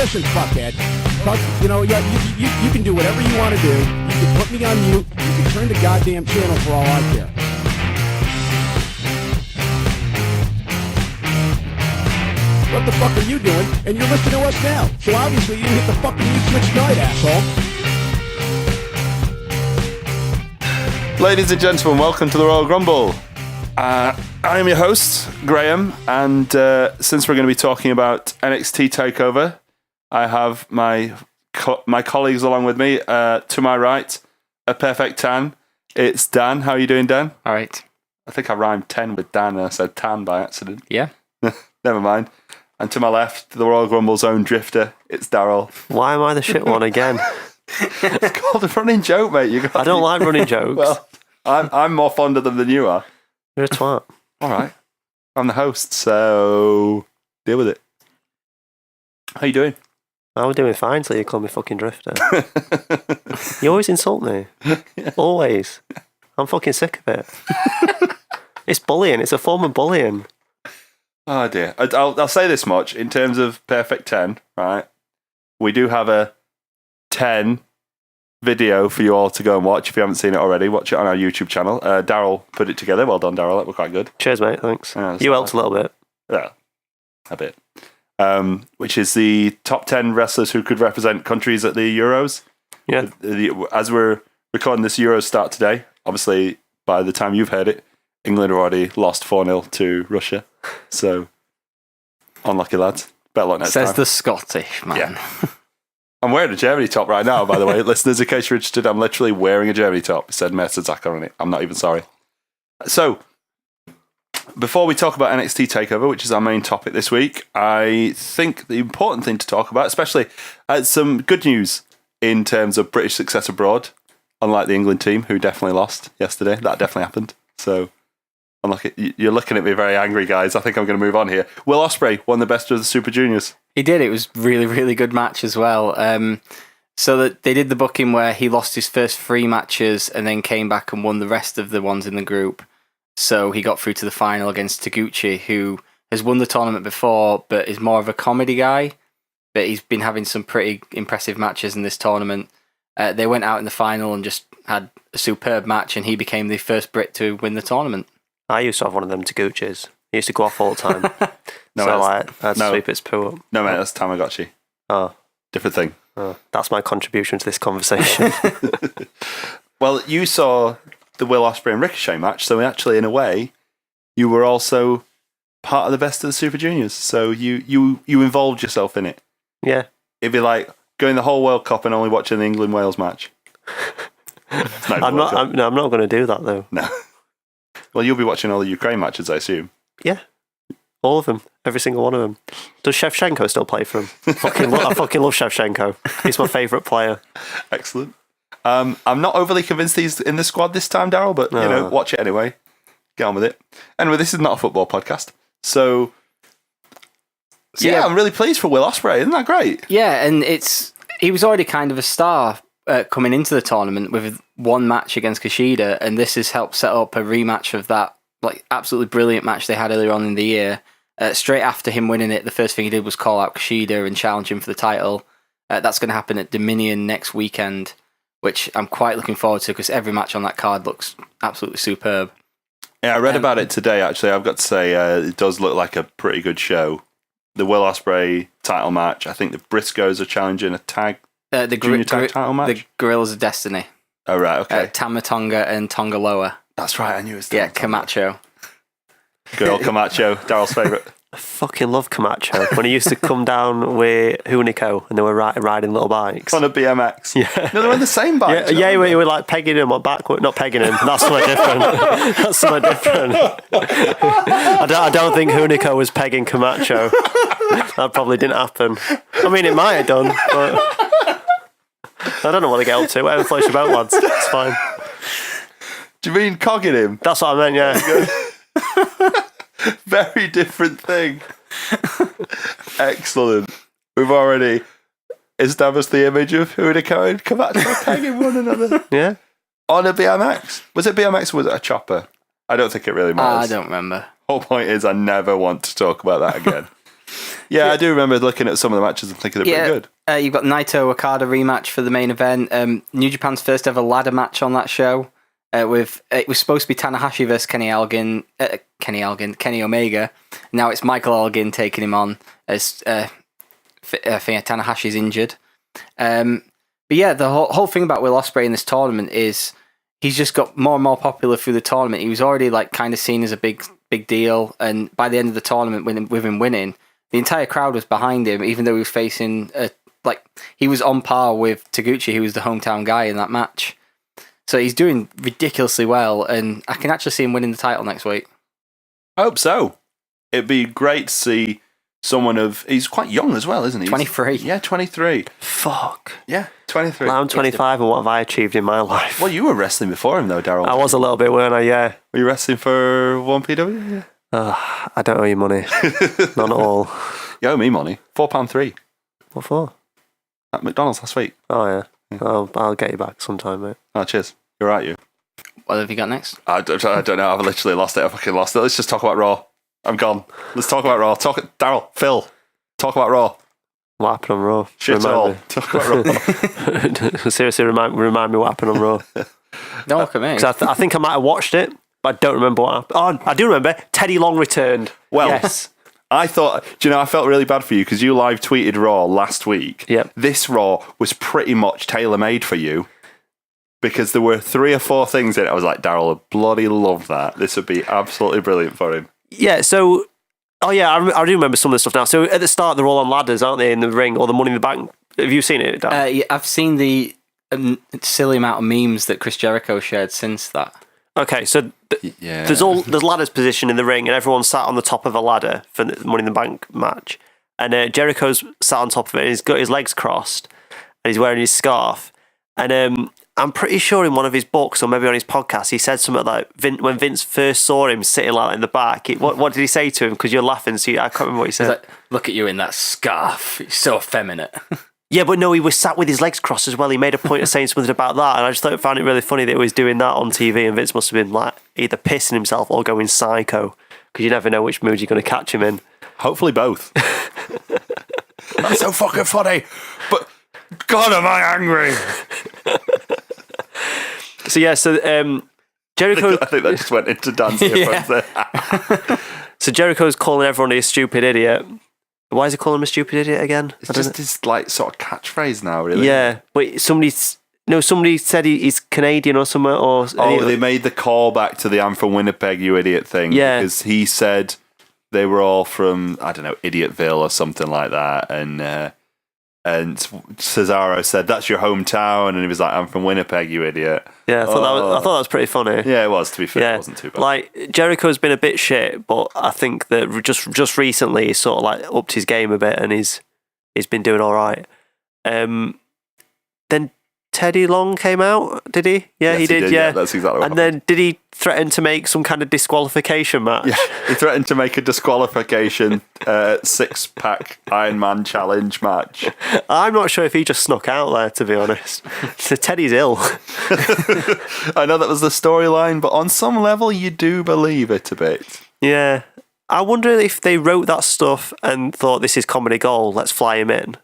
Listen, fuckhead. You know, you can do whatever you want to do. You can put me on mute. You can turn the goddamn channel for all I care. What the fuck are you doing? And you're listening to us now. So obviously you hit the fucking mute switch tonight, asshole. Ladies and gentlemen, welcome to the Royal Grumble. I am your host, Graham, and since we're going to be talking about NXT Takeover, I have my colleagues along with me. To my right, a perfect tan. It's Dan. How are you doing, Dan? All right. I think I rhymed 10 with Dan and I said tan by accident. Yeah. Never mind. And to my left, the Royal Grumble's own drifter, it's Daryl. Why am I the shit one again? It's called a running joke, mate. I don't like running jokes. Well, I'm more fond of them than you are. You're a twat. All right. I'm the host, so deal with it. How you doing? I was doing fine till you call me fucking drifter. You always insult me. Yeah. Always. I'm fucking sick of it. It's bullying. It's a form of bullying. Oh dear. I'll say this much. In terms of Perfect 10, right? We do have a 10 video for you all to go and watch. If you haven't seen it already, watch it on our YouTube channel. Daryl put it together. Well done, Daryl. That was quite good. Cheers, mate. Thanks. Yeah, you helped a little bit. Yeah, a bit. Which is the top 10 wrestlers who could represent countries at the Euros. Yeah. As we're recording this Euros start today, obviously by the time you've heard it, England already lost 4-0 to Russia. So, unlucky lads. Better luck next time. Says the Scottish man. Yeah. I'm wearing a Germany top right now, by the way. Listeners, in case you're interested, I'm literally wearing a Germany top. It said Mercer Zucker on it. I'm not even sorry. So, before we talk about NXT TakeOver, which is our main topic this week, I think the important thing to talk about, especially some good news in terms of British success abroad, unlike the England team, who definitely lost yesterday. That definitely happened. So, you're looking at me very angry, guys. I think I'm going to move on here. Will Ospreay won the best of the Super Juniors. He did. It was really, really good match as well. So that they did the booking where he lost his first 3 matches and then came back and won the rest of the ones in the group. So he got through to the final against Taguchi, who has won the tournament before, but is more of a comedy guy. But he's been having some pretty impressive matches in this tournament. They went out in the final and just had a superb match, and he became the first Brit to win the tournament. I used to have one of them Taguchis. He used to go off all the time. No, so I had to sweep its poo up. No, mate, that's Tamagotchi. Oh. Different thing. Oh. That's my contribution to this conversation. Well, you saw the Will Ospreay and Ricochet match, so actually, in a way, you were also part of the best of the Super Juniors. So you involved yourself in it. Yeah. It'd be like going the whole World Cup and only watching the England-Wales match. I'm not going to do that, though. No. Well, you'll be watching all the Ukraine matches, I assume. Yeah. All of them. Every single one of them. Does Shevchenko still play for him? I fucking love Shevchenko. He's my favourite player. Excellent. I'm not overly convinced he's in the squad this time, Daryl, but, watch it anyway. Get on with it. Anyway, this is not a football podcast. So yeah, I'm really pleased for Will Ospreay. Isn't that great? Yeah, and he was already kind of a star coming into the tournament with 1 match against Kushida, and this has helped set up a rematch of that absolutely brilliant match they had earlier on in the year. Straight after him winning it, the first thing he did was call out Kushida and challenge him for the title. That's going to happen at Dominion next weekend, which I'm quite looking forward to because every match on that card looks absolutely superb. Yeah, I read about it today, actually. I've got to say, it does look like a pretty good show. The Will Ospreay title match, I think the Briscoes are challenging a junior tag title match. The Gorillas of Destiny. Oh, right, okay. Tama Tonga and Tonga Loa. That's right, I knew it was Yeah, Camacho. Good old Camacho, Daryl's favourite. I fucking love Camacho. When he used to come down with Hunico and they were riding little bikes. On a BMX. Yeah. No, they were on the same bike. Yeah, you were like pegging him on backward. Not pegging him. That's something different. That's something different. I don't think Hunico was pegging Camacho. That probably didn't happen. I mean, it might have done, but I don't know what they get up to. Whatever floats your boat, lads. It's fine. Do you mean cogging him? That's what I meant, yeah. Very different thing. Excellent. We've already established the image of Hunico and Camacho pegging one another. Yeah. On a BMX. Was it BMX or was it a chopper? I don't think it really matters. I don't remember. Whole point is I never want to talk about that again. Yeah, I do remember looking at some of the matches and thinking they're pretty good. You've got Naito Okada rematch for the main event. New Japan's first ever ladder match on that show. It was supposed to be Tanahashi versus Kenny Omega. Now it's Michael Elgin taking him on as I think Tanahashi's injured. But yeah, the whole thing about Will Ospreay in this tournament is he's just got more and more popular through the tournament. He was already like kind of seen as a big deal, and by the end of the tournament, with him winning, the entire crowd was behind him, even though he was facing he was on par with Taguchi, who was the hometown guy in that match. So he's doing ridiculously well, and I can actually see him winning the title next week. I hope so. It'd be great to see someone he's quite young as well, isn't he? 23. Yeah, 23. Fuck. Yeah, 23. Well, I'm 25, and what have I achieved in my life? Well, you were wrestling before him, though, Daryl. I was a little bit, weren't I? Yeah. Were you wrestling for 1PW? Yeah. I don't owe you money. None at all. You owe me money. £4.3. What for? At McDonald's last week. Oh, yeah. I'll get you back sometime, mate. Oh, cheers. You're right, you. What have you got next? I don't know. I've literally lost it. I fucking lost it. Let's just talk about Raw. I'm gone. Let's talk about Raw. Daryl, Phil, talk about Raw. What happened on Raw? Shit all. Talk about Raw. Seriously, remind me what happened on Raw. Don't look at me. Because I think I might have watched it, but I don't remember what happened. Oh, I do remember. Teddy Long returned. Well, yes. I thought, I felt really bad for you because you live tweeted Raw last week. Yep. This Raw was pretty much tailor-made for you because there were 3 or 4 things in it. I was like, Daryl would bloody love that. This would be absolutely brilliant for him. Yeah, so... Oh, yeah, I do remember some of the stuff now. So at the start, they're all on ladders, aren't they, in the ring, or the Money in the Bank. Have you seen it, Dan? Yeah, I've seen the silly amount of memes that Chris Jericho shared since that. Okay, so there's ladders positioned in the ring, and everyone's sat on the top of a ladder for the Money in the Bank match. And Jericho's sat on top of it, and he's got his legs crossed, and he's wearing his scarf. And I'm pretty sure in one of his books, or maybe on his podcast, he said something like when Vince first saw him sitting like that in the back. What did he say to him? Because you're laughing, so I can't remember what he said. He's like, look at you in that scarf. You're so effeminate. Yeah, but no, he was sat with his legs crossed as well. He made a point of saying something about that, and I just found it really funny that he was doing that on TV, and Vince must have been like either pissing himself or going psycho, because you never know which mood you're going to catch him in. Hopefully both. That's so fucking funny. But God, am I angry? So yeah, Jericho... I think that just went into Dan's earphones there. So Jericho's calling everyone a stupid idiot. Why is he calling him a stupid idiot again? It's just his like sort of catchphrase now, really. Yeah, but somebody said he's Canadian or something. They made the call back to the "I'm from Winnipeg, you idiot" thing. Yeah, because he said they were all from Idiotville or something like that, and Cesaro said that's your hometown, and he was like, "I'm from Winnipeg, you idiot." Yeah, I thought that was pretty funny. Yeah, it was. To be fair, it wasn't too bad. Like Jericho's been a bit shit, but I think that just recently he's sort of like upped his game a bit, and he's been doing all right. Then Teddy Long came out, did he? Yeah, yes, he did. Yeah, that's exactly what happened. Then did he threaten to make some kind of disqualification match? Yeah, he threatened to make a disqualification 6-pack Iron Man challenge match. I'm not sure if he just snuck out there, to be honest. So Teddy's ill. I know that was the storyline, but on some level you do believe it a bit. Yeah. I wonder if they wrote that stuff and thought, this is comedy gold, let's fly him in.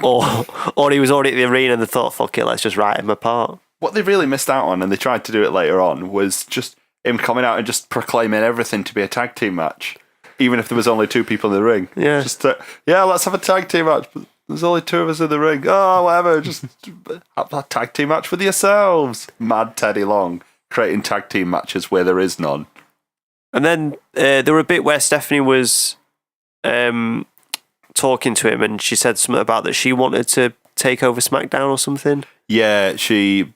Or he was already at the arena and they thought, fuck it, let's just write him apart. What they really missed out on, and they tried to do it later on, was just him coming out and just proclaiming everything to be a tag team match, even if there was only 2 people in the ring. Yeah. Just let's have a tag team match. But there's only 2 of us in the ring. Oh, whatever. Just have a tag team match with yourselves. Mad Teddy Long creating tag team matches where there is none. And then there were a bit where Stephanie was talking to him, and she said something about that she wanted to take over SmackDown or something. Yeah, she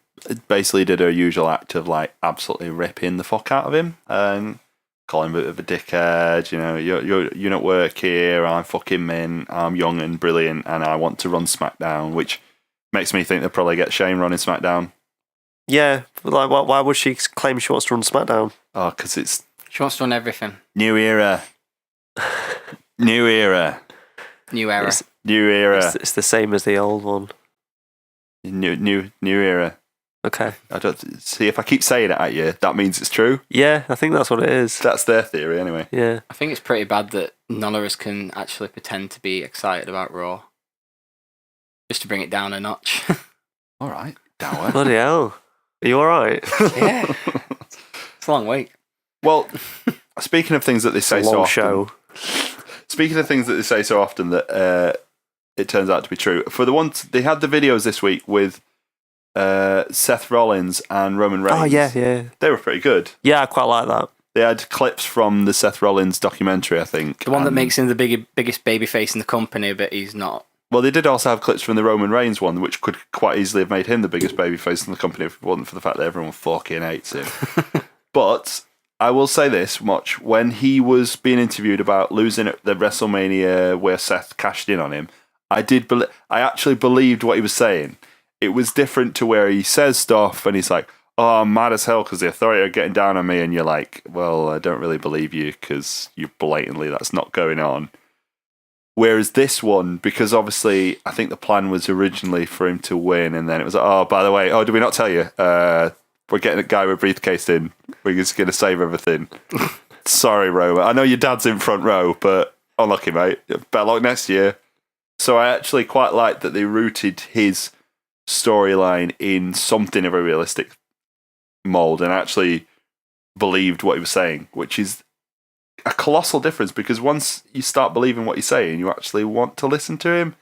basically did her usual act of like absolutely ripping the fuck out of him and calling him a bit of a dickhead. You don't work here. I'm fucking Min. I'm young and brilliant, and I want to run SmackDown, which makes me think they'll probably get Shane running SmackDown. Yeah, like why would she claim she wants to run SmackDown? Oh, because she wants to run everything. New era. New era. New era. New era. It's the same as the old one. New era. Okay. I don't see if I keep saying it at you, that means it's true. Yeah, I think that's what it is. That's their theory, anyway. Yeah. I think it's pretty bad that none of us can actually pretend to be excited about Raw. Just to bring it down a notch. All right, Dower. Bloody hell. Are you all right? Yeah. It's a long week. Well, speaking of things that they say so Long often, show. speaking of things that they say so often that it turns out to be true. For the ones they had the videos this week with Seth Rollins and Roman Reigns. Oh, yeah. They were pretty good. Yeah, I quite like that. They had clips from the Seth Rollins documentary, I think. The one that makes him the biggest babyface in the company, but he's not. Well, they did also have clips from the Roman Reigns one, which could quite easily have made him the biggest babyface in the company if it wasn't for the fact that everyone fucking hates him. But I will say this much. When he was being interviewed about losing at the WrestleMania where Seth cashed in on him, I actually believed what he was saying. It was different to where he says stuff and he's like, oh, I'm mad as hell because the authority are getting down on me. And you're like, well, I don't really believe you because you blatantly, that's not going on. Whereas this one, because obviously I think the plan was originally for him to win, and then it was like, oh, by the way, did we not tell you? We're getting a guy with a briefcase in. We're just going to save everything. Sorry, Roman. I know your dad's in front row, but unlucky, mate. Better luck next year. So I actually quite like that they rooted his storyline in something of a realistic mold and actually believed what he was saying, which is a colossal difference because once you start believing what he's saying, you actually want to listen to him.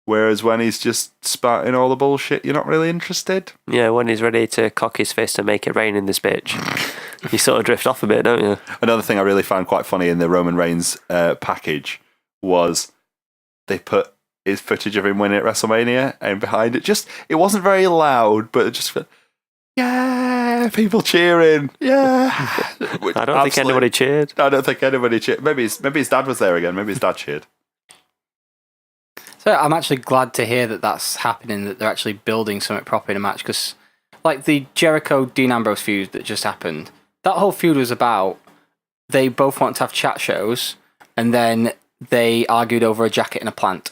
Whereas when he's just spouting all the bullshit, you're not really interested. Yeah, when he's ready to cock his fist and make it rain in this bitch, you sort of drift off a bit, don't you? Another thing I really found quite funny in the Roman Reigns package was they put his footage of him winning at WrestleMania and behind it, it wasn't very loud, but it just, yeah, people cheering, yeah. I don't think anybody cheered. I don't think anybody cheered. Maybe his dad was there again. Maybe his dad cheered. So I'm actually glad to hear that that's happening, that they're actually building something proper in a match, because like the Jericho-Dean Ambrose feud that just happened, that whole feud was about they both want to have chat shows and then they argued over a jacket and a plant.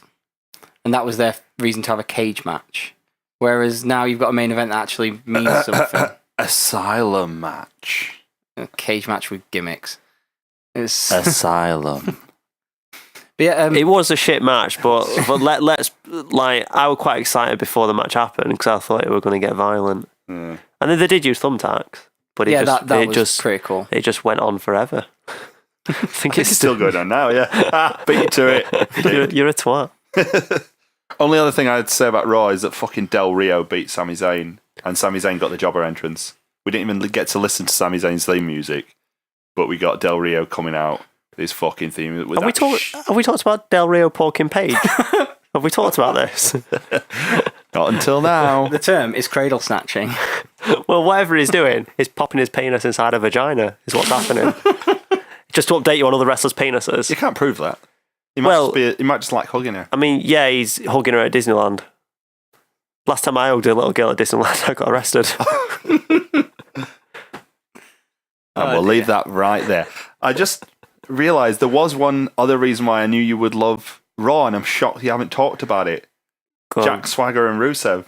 And that was their reason to have a cage match. Whereas now you've got a main event that actually means something. Asylum match. A cage match with gimmicks. It's Asylum. But yeah, it was a shit match, but let's I was quite excited before the match happened because I thought it were going to get violent. Mm. And then they did use thumbtacks, but that was pretty cool. It just went on forever. I think It's still going on now, yeah. Beat you to it. You're a twat. Only other thing I'd say about Raw is that fucking Del Rio beat Sami Zayn, and Sami Zayn got the jobber entrance. We didn't even get to listen to Sami Zayn's theme music, but we got Del Rio coming out with his fucking theme. Have we talked about Del Rio porking Page? Have we talked about this? Not until now. The term is cradle snatching. Well, whatever he's doing, he's popping his penis inside a vagina, is what's happening. Just to update you on other wrestlers' penises. You can't prove that. He might just like hugging her. I mean, yeah, he's hugging her at Disneyland. Last time I hugged a little girl at Disneyland, I got arrested. And we'll leave that right there. I just realised there was one other reason why I knew you would love Raw, and I'm shocked you haven't talked about it. Jack Swagger and Rusev.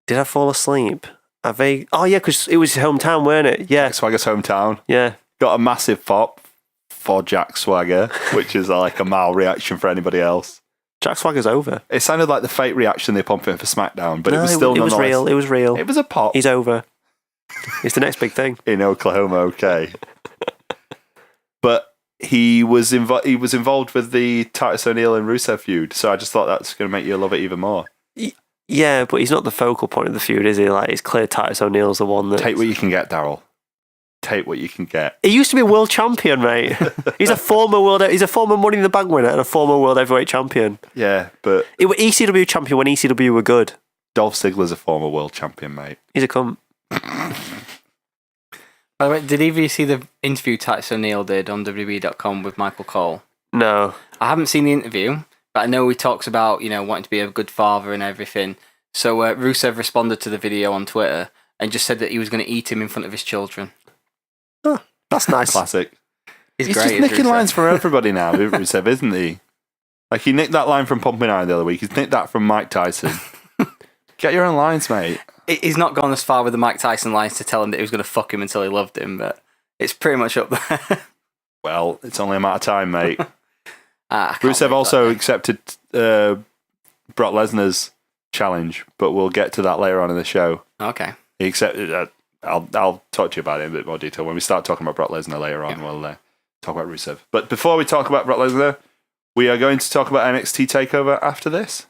Did I fall asleep? Oh, yeah, because it was his hometown, weren't it? Yeah. Jack Swagger's hometown. Yeah. Got a massive pop for Jack Swagger, which is like a mild reaction for anybody else. Jack Swagger's over. It sounded like the fake reaction they pumped in for SmackDown, but it was still it was nonetheless- real. It was real. It was a pop. He's over. It's the next big thing. In Oklahoma, okay. But he was involved with the Titus O'Neil and Rusev feud, so I just thought that's going to make you love it even more. Yeah, but he's not the focal point of the feud, is he? Like, it's clear Titus O'Neil's the one that... Take what you can get, Daryl. Take what you can get. He used to be a world champion, mate. He's a former Money in the Bank winner and a former world heavyweight champion. Yeah, but... He was ECW champion when ECW were good. Dolph Ziggler's a former world champion, mate. He's a cunt. By the way, did either of you see the interview Titus O'Neil did on WWE.com with Michael Cole? No. I haven't seen the interview, but I know he talks about, wanting to be a good father and everything. So Rusev responded to the video on Twitter and just said that he was going to eat him in front of his children. Oh, that's nice. Classic. He's great, just nicking Rusev. lines for everybody now, Rusev, isn't he? Like, he nicked that line from Pumping Iron the other week. He's nicked that from Mike Tyson. Get your own lines, mate. He's not gone as far with the Mike Tyson lines to tell him that he was going to fuck him until he loved him, but it's pretty much up there. Well, it's only a matter of time, mate. I can't Rusev wait also for that accepted Brock Lesnar's challenge, but we'll get to that later on in the show. day. Okay. He accepted. I'll talk to you about it in a bit more detail when we start talking about Brock Lesnar later on. We'll talk about Rusev. But before we talk about Brock Lesnar, we are going to talk about NXT Takeover after this.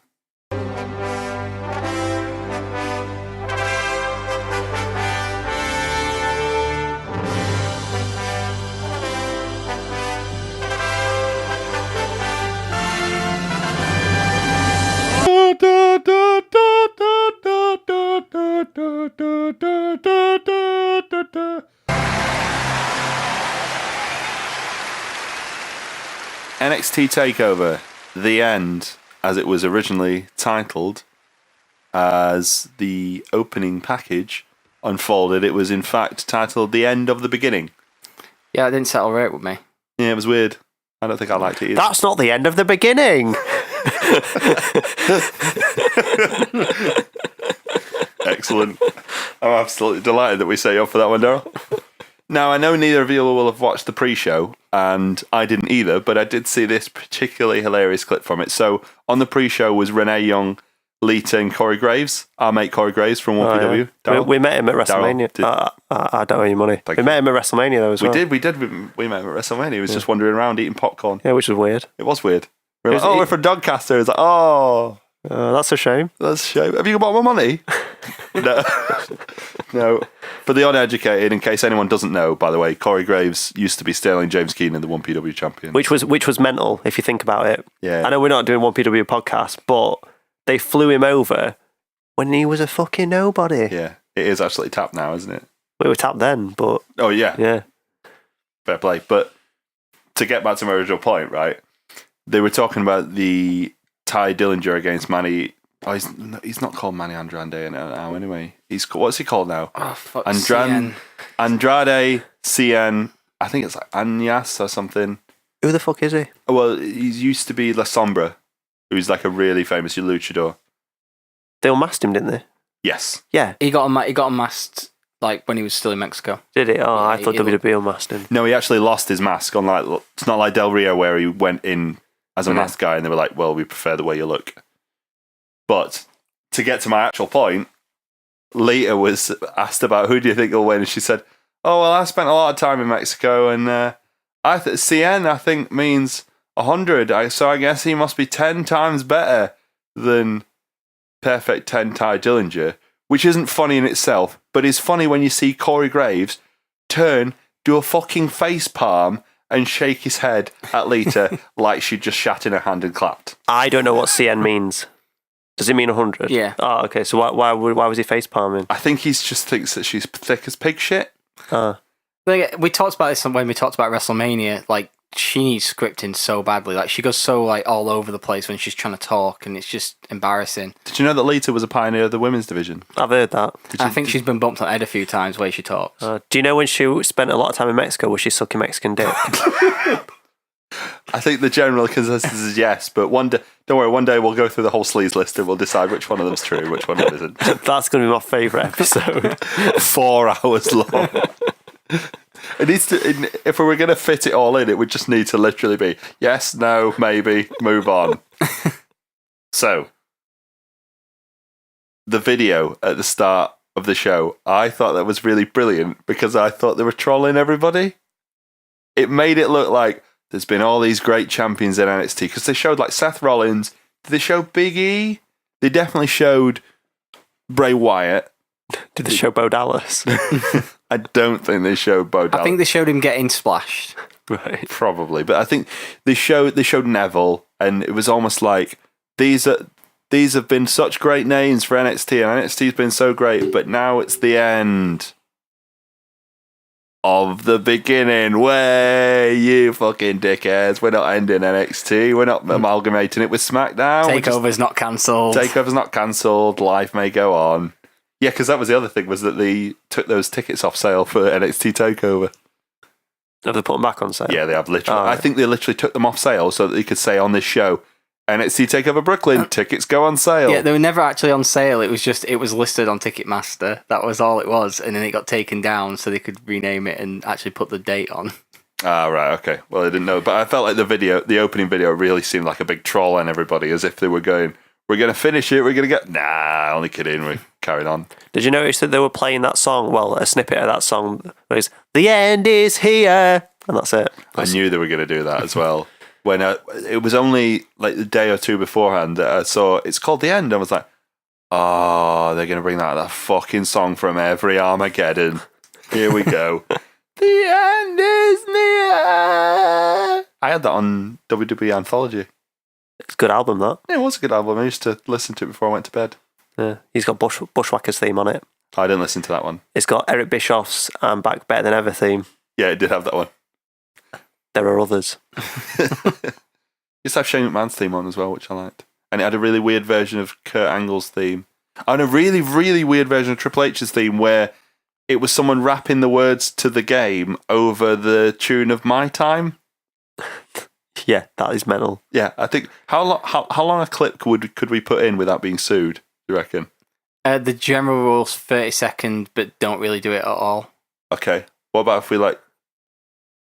NXT Takeover, The End, as it was originally titled, as the opening package unfolded, it was in fact titled The End of the Beginning. Yeah, it didn't settle right with me. Yeah, it was weird. I don't think I liked it either. That's not the end of the beginning. Excellent. I'm absolutely delighted that we set you up for that one, Daryl. Now, I know neither of you will have watched the pre-show, and I didn't either, but I did see this particularly hilarious clip from it. So, on the pre-show was Renee Young, Lita, and Corey Graves, our mate Corey Graves from 1PW. Yeah. We met him at WrestleMania. I don't owe you money. We met him at WrestleMania, though, as well. We did. We met him at WrestleMania. He was just wandering around eating popcorn. Yeah, which was weird. It was weird. We were like, we're from Doncaster. It's like, oh... that's a shame. That's a shame. Have you got my money? No. No. For the uneducated, in case anyone doesn't know, by the way, Corey Graves used to be Sterling James Keenan, the 1PW champion. Which was mental, if you think about it. Yeah. I know we're not doing 1PW podcast, but they flew him over when he was a fucking nobody. Yeah. It is actually tapped now, isn't it? We were tapped then, but... Oh, yeah. Yeah. Fair play. But to get back to my original point, right? They were talking about the Ty Dillinger against Manny. Oh, he's not called Manny Andrade now anyway. What's he called now? Oh, fuck. Andrade Cien. I think it's like Anyas or something. Who the fuck is he? Well, he used to be La Sombra, who's like a really famous luchador. They unmasked him, didn't they? Yes. Yeah. He got unmasked like when he was still in Mexico. Did he? Oh, Yeah, I thought he WWE unmasked him. No, he actually lost his mask. It's not like Del Rio where he went in as a masked guy and they were like, well, we prefer the way you look. But to get to my actual point, Lita was asked about who do you think will win, and she said, oh, well, I spent a lot of time in Mexico, and Cien, I think, means 100, so I guess he must be 10 times better than Perfect 10 Ty Dillinger, which isn't funny in itself, but is funny when you see Corey Graves turn, do a fucking face palm, and shake his head at Lita like she'd just shat in her hand and clapped. I don't know what CN means. Does it mean 100? Yeah. Oh, okay. So why was he face palming? I think he just thinks that she's thick as pig shit. Like, we talked about this when we talked about WrestleMania. Like, she needs scripting so badly. Like, she goes so like all over the place when she's trying to talk, and it's just embarrassing. Did you know that Lita was a pioneer of the women's division? I've heard that. I think she's been bumped on head a few times the way she talks. Do you know when she spent a lot of time in Mexico, was she sucking Mexican dick? I think the general consensus is yes, but one day, don't worry, one day we'll go through the whole sleaze list and we'll decide which one of them's true, which one isn't. That's going to be my favourite episode. 4 hours long. It needs to. If we were going to fit it all in, it would just need to literally be yes, no, maybe, move on. So, the video at the start of the show, I thought that was really brilliant because I thought they were trolling everybody. It made it look like there's been all these great champions in NXT because they showed like Seth Rollins. Did they show Big E? They definitely showed Bray Wyatt. Did they show Bo Dallas? I don't think they showed Bo Dallas. I think they showed him getting splashed. Right. Probably, but I think they showed Neville, and it was almost like these have been such great names for NXT, and NXT's been so great, but now it's the end of the beginning. Way, you fucking dickheads! We're not ending NXT. We're not amalgamating it with SmackDown. Takeover's not cancelled. Takeover's not cancelled. Life may go on. Yeah, because that was the other thing, was that they took those tickets off sale for NXT Takeover. Have they put them back on sale? Yeah, they have literally. Oh, I think they literally took them off sale so that they could say on this show, NXT Takeover Brooklyn, tickets go on sale. Yeah, they were never actually on sale. It was listed on Ticketmaster. That was all it was, and then it got taken down so they could rename it and actually put the date on. Ah, right, okay. Well, I didn't know, but I felt like the opening video really seemed like a big troll on everybody, as if they were going, we're going to finish it, we're going to get... Nah, only kidding, we're carrying on. Did you notice that they were playing that song? Well, a snippet of that song was, "The end is here," and that's it. I knew they were going to do that as well. When it was only like the day or two beforehand that I saw it's called The End. I was like, oh, they're going to bring that fucking song from every Armageddon. Here we go. The end is near. I had that on WWE Anthology. It's a good album, that. Yeah, it was a good album. I used to listen to it before I went to bed. Yeah, he's got Bushwhackers theme on it. I didn't listen to that one. It's got Eric Bischoff's Back Better Than Ever theme. Yeah, it did have that one. There are others. Used to have Shane McMahon's theme on as well, which I liked. And it had a really weird version of Kurt Angle's theme. And a really, really weird version of Triple H's theme where it was someone rapping the words to the game over the tune of My Time. Yeah, that is mental. Yeah, I think... How long a clip could we put in without being sued, do you reckon? The general rule's 30 seconds, but don't really do it at all. Okay. What about if we like...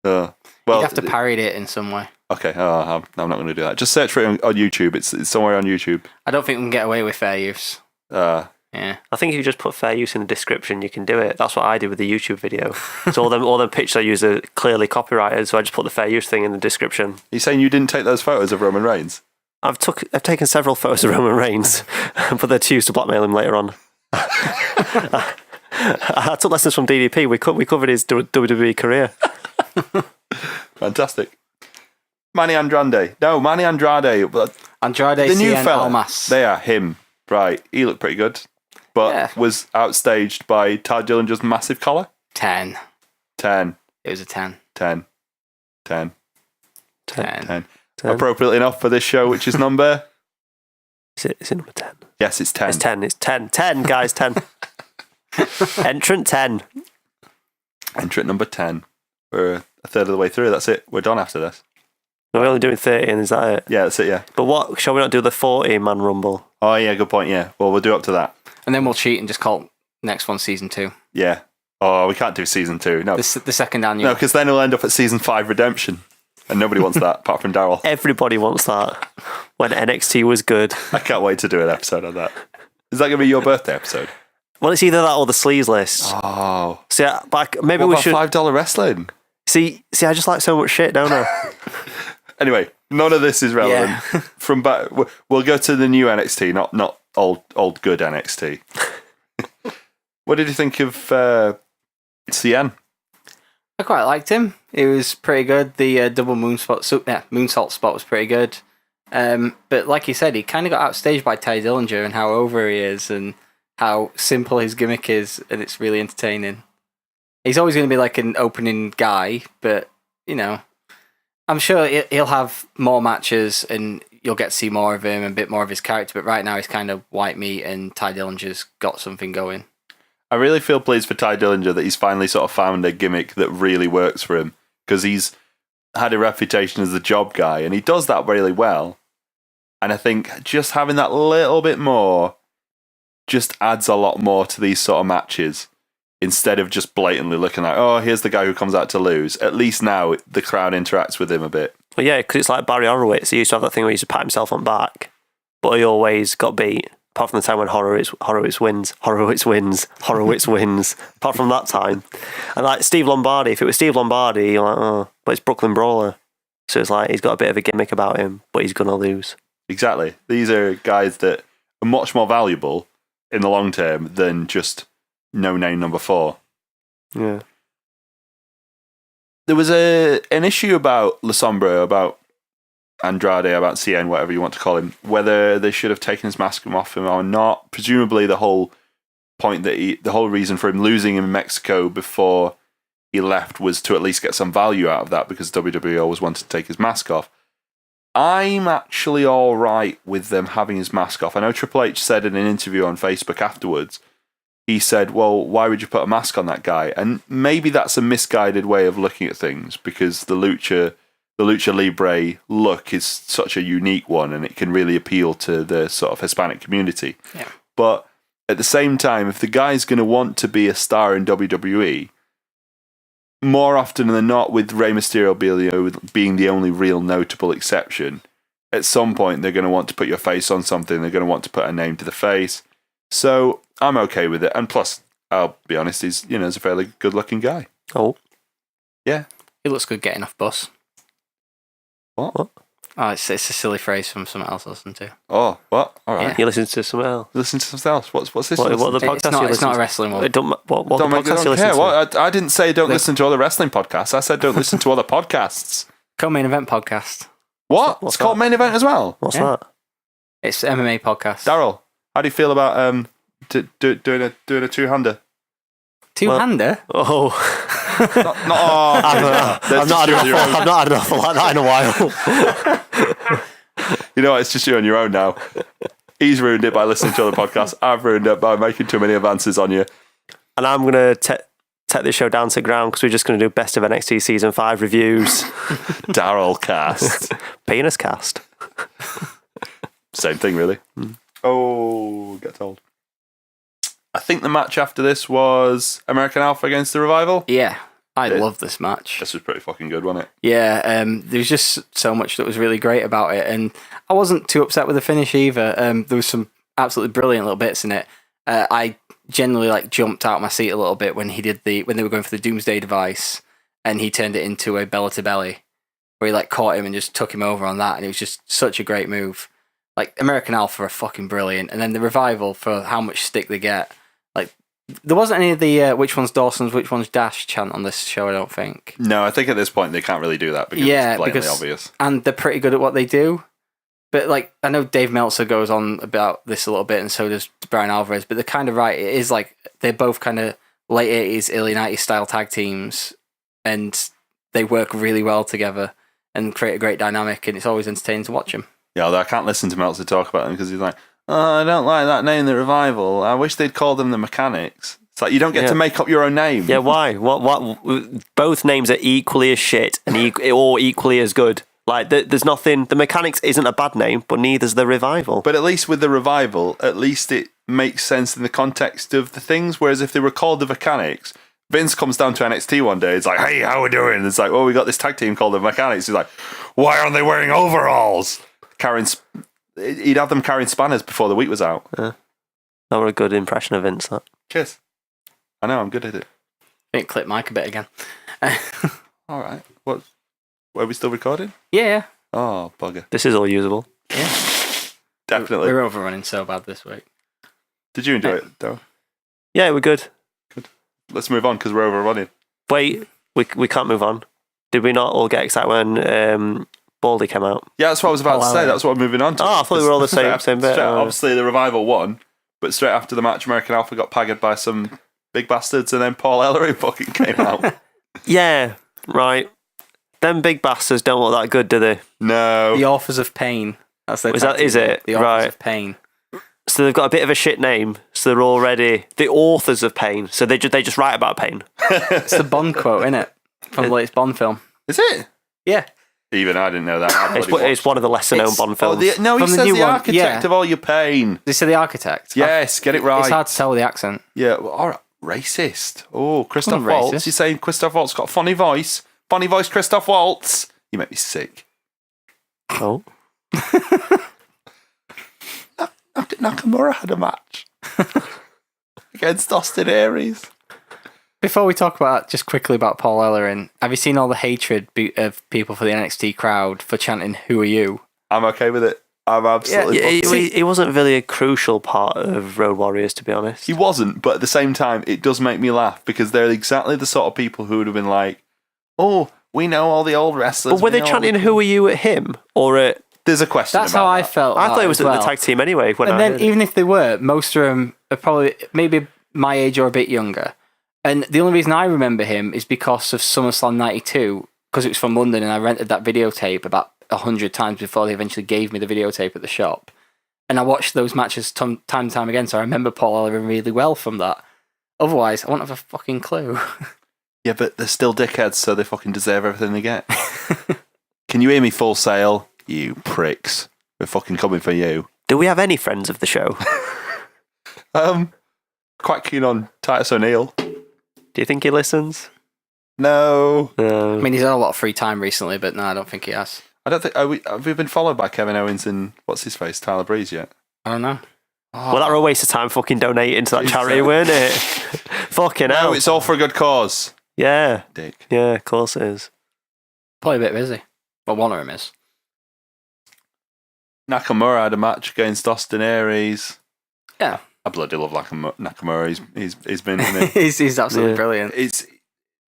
well, you'd have to parody it in some way. Okay, I'm not going to do that. Just search for it on YouTube. It's somewhere on YouTube. I don't think we can get away with fair use. Yeah. I think if you just put fair use in the description, you can do it. That's what I did with the YouTube video. So all them pictures I use are clearly copyrighted, so I just put the fair use thing in the description. Are you saying you didn't take those photos of Roman Reigns? I've taken several photos of Roman Reigns, but they're to use to blackmail him later on. I took lessons from DDP. We covered his WWE career. Fantastic. Manny Andrade. No, Manny Andrade. Andrade, the new Cien fella. Almas. They are him. Right. He looked pretty good. But was outstaged by Ty Dillinger's massive collar. 10. It was a 10. 10. 10. Appropriately enough for this show, which is number... Is it number 10? Yes, it's 10. It's 10. It's 10. 10, guys, 10. Entrant 10. Entrant number 10. We're a third of the way through. That's it. We're done after this. We're only doing 30, and is that it? Yeah, that's it, yeah. But what, shall we not do the 40-man rumble? Oh, yeah, good point, yeah. Well, we'll do up to that. And then we'll cheat and just call next one season 2. Yeah. Oh, we can't do season 2. No. The second annual. No, because then we'll end up at season 5 redemption. And nobody wants that, apart from Daryl. Everybody wants that. When NXT was good. I can't wait to do an episode on that. Is that going to be your birthday episode? Well, it's either that or the sleaze list. Oh. See, maybe what we about should... $5 wrestling? See, I just like so much shit, don't I? Anyway, none of this is relevant. Yeah. From back, we'll go to the new NXT, not old good NXT. What did you think of CN? I quite liked him. It was pretty good. The double moonsault spot was pretty good. But like you said, he kind of got outstaged by Ty Dillinger and how over he is and how simple his gimmick is, and it's really entertaining. He's always going to be like an opening guy, but you know, I'm sure he'll have more matches and you'll get to see more of him and a bit more of his character. But right now, he's kind of white meat, and Ty Dillinger's got something going. I really feel pleased for Ty Dillinger that he's finally sort of found a gimmick that really works for him, because he's had a reputation as the job guy, and he does that really well. And I think just having that little bit more just adds a lot more to these sort of matches, instead of just blatantly looking like, oh, here's the guy who comes out to lose. At least now the crowd interacts with him a bit. Well, yeah, because it's like Barry Horowitz. He used to have that thing where he used to pat himself on back, but he always got beat. Apart from the time when Horowitz wins. Apart from that time. And like Steve Lombardi, if it was Steve Lombardi, you're like, oh, but it's Brooklyn Brawler. So it's like he's got a bit of a gimmick about him, but he's going to lose. Exactly. These are guys that are much more valuable in the long term than just no-name number 4. Yeah. There was an issue about La Sombra, about Andrade, about CN, whatever you want to call him, whether they should have taken his mask off him or not. Presumably the whole point that the whole reason for him losing in Mexico before he left was to at least get some value out of that, because WWE always wanted to take his mask off. I'm actually all right with them having his mask off. I know Triple H said in an interview on Facebook afterwards, he said, well, why would you put a mask on that guy? And maybe that's a misguided way of looking at things, because the Lucha the Lucha Libre look is such a unique one, and it can really appeal to the sort of Hispanic community. Yeah. But at the same time, if the guy's going to want to be a star in WWE, more often than not, with Rey Mysterio being the only real notable exception, at some point they're going to want to put your face on something. They're going to want to put a name to the face. So I'm okay with it. And plus, I'll be honest, he's a fairly good-looking guy. Oh. Yeah. He looks good getting off bus. What? Oh, it's a silly phrase from something else I listen to. Oh, what? All right. Yeah. You listen to something else. Listen to something else. What's this? What Listen the to? podcast It's not a wrestling one. What the Don't podcast you listen care. to? What? I didn't say don't listen to other wrestling podcasts. I said don't listen to other podcasts. Co-main event podcast. What? What's It's called that? Main Event as well. What's Yeah. that? It's MMA podcast. Daryl, how do you feel about doing a two-hander? Two-hander? Oh. I've not had an offer like that in a while. You know what? It's just you on your own now. He's ruined it by listening to other podcasts. I've ruined it by making too many advances on you. And I'm going to take this show down to ground because we're just going to do best of NXT Season 5 reviews. Daryl cast. Penis cast. Same thing, really. Oh, get told. I think the match after this was American Alpha against the Revival. Yeah. I Yeah. love this match. This was pretty fucking good, wasn't it? Yeah, there was just so much that was really great about it, and I wasn't too upset with the finish either. There was some absolutely brilliant little bits in it. I generally jumped out of my seat a little bit when they were going for the Doomsday device, and he turned it into a belly to belly, where he caught him and just took him over on that, and it was just such a great move. American Alpha are fucking brilliant, and then the Revival, for how much stick they get. There wasn't any of the which one's Dawson's, which one's Dash chant on this show, I don't think. No, I think at this point they can't really do that because it's blatantly obvious. And they're pretty good at what they do. But I know Dave Meltzer goes on about this a little bit, and so does Brian Alvarez, but they're kind of right. It is they're both kind of late 80s, early 90s style tag teams, and they work really well together and create a great dynamic, and it's always entertaining to watch them. Yeah, although I can't listen to Meltzer talk about them because he's like, oh, I don't like that name, the Revival. I wish they'd call them the Mechanics. It's you don't get to make up your own name. Yeah, why? What? Both names are equally as shit and or equally as good. There's nothing. The Mechanics isn't a bad name, but neither's the Revival. But at least with the Revival, at least it makes sense in the context of the things. Whereas if they were called the Mechanics, Vince comes down to NXT one day. It's like, hey, how we doing? It's like, well, we got this tag team called the Mechanics. He's like, why aren't they wearing overalls? He'd have them carrying spanners before the week was out. Yeah. That was a good impression of Vince. That. Cheers. I know, I'm good at it. I think clip Mike a bit again. All right. What? Are we still recording? Yeah. Oh, bugger. This is all usable. Yeah. Definitely. We're overrunning so bad this week. Did you enjoy it, though? Yeah, we're good. Let's move on because we're overrunning. Wait, we can't move on. Did we not all get excited when Baldy came out? Yeah, that's what I was about to say. That's what I'm moving on to. Oh, I thought we were all the same bit. Obviously, the Revival won, but straight after the match, American Alpha got paggered by some big bastards, and then Paul Ellering fucking came out. Yeah, right. Them big bastards don't look that good, do they? No. The Authors of Pain. That's their Is it? The Authors Right. of Pain. So they've got a bit of a shit name. So they're already the authors of pain. So they just write about pain. It's the Bond quote, isn't it? From the latest Bond film. Is it? Yeah. Even I didn't know that. It's one of the lesser known Bond films. He From the says new the one, architect yeah. of all your pain. They say the architect. Yes, get it right. It's hard to tell with the accent. Yeah, well, all right. Racist. Oh, Christoph Wasn't Waltz. racist. You're saying Christoph Waltz got a funny voice? Funny voice, Christoph Waltz. You make me sick. Oh. How did Nakamura had a match against Austin Aries? Before we talk just quickly about Paul Ellering, have you seen all the hatred of people for the NXT crowd for chanting, "Who are you?" I'm okay with it. I'm absolutely... He wasn't really a crucial part of Road Warriors, to be honest. He wasn't, but at the same time, it does make me laugh because they're exactly the sort of people who would have been like, oh, we know all the old wrestlers. But were they chanting, who are you at him? Or at... There's a question That's about how I that. felt. I thought it was as at well. the tag team anyway. And then even if they were, most of them are probably maybe my age or a bit younger. And the only reason I remember him is because of SummerSlam 92, because it was from London and I rented that videotape about 100 times before they eventually gave me the videotape at the shop. And I watched those matches time and time again, so I remember Paul Ellering really well from that. Otherwise, I wouldn't have a fucking clue. Yeah, but they're still dickheads, so they fucking deserve everything they get. Can you hear me, Full Sail? You pricks. We're fucking coming for you. Do we have any friends of the show? Quite keen on Titus O'Neil. Do you think he listens? No. I mean, he's had a lot of free time recently, but no, I don't think he has. I don't think... Have we been followed by Kevin Owens and what's his face, Tyler Breeze yet? I don't know. Oh. Well, that were a waste of time fucking donating to that charity, weren't it? Fucking hell. No, it's all for a good cause. Yeah. Dick. Yeah, of course it is. Probably a bit busy. Well, one of them is. Nakamura had a match against Austin Aries. Yeah. I bloody love Nakamura. He's been in it. he's absolutely brilliant.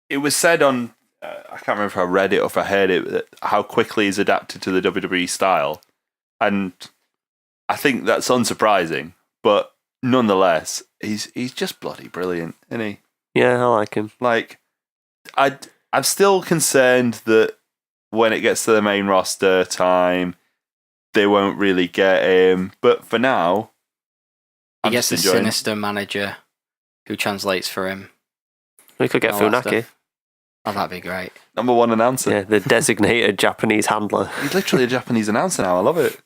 It was said on, I can't remember if I read it or if I heard it, that how quickly he's adapted to the WWE style. And I think that's unsurprising, but nonetheless, he's just bloody brilliant, isn't he? Yeah, I like him. Like, I'm still concerned that when it gets to the main roster time, they won't really get him. But for now, he gets a sinister manager who translates for him. We could get Funaki. Oh, that'd be great. Number one announcer. Yeah, the designated Japanese handler. He's literally a Japanese announcer now. I love it.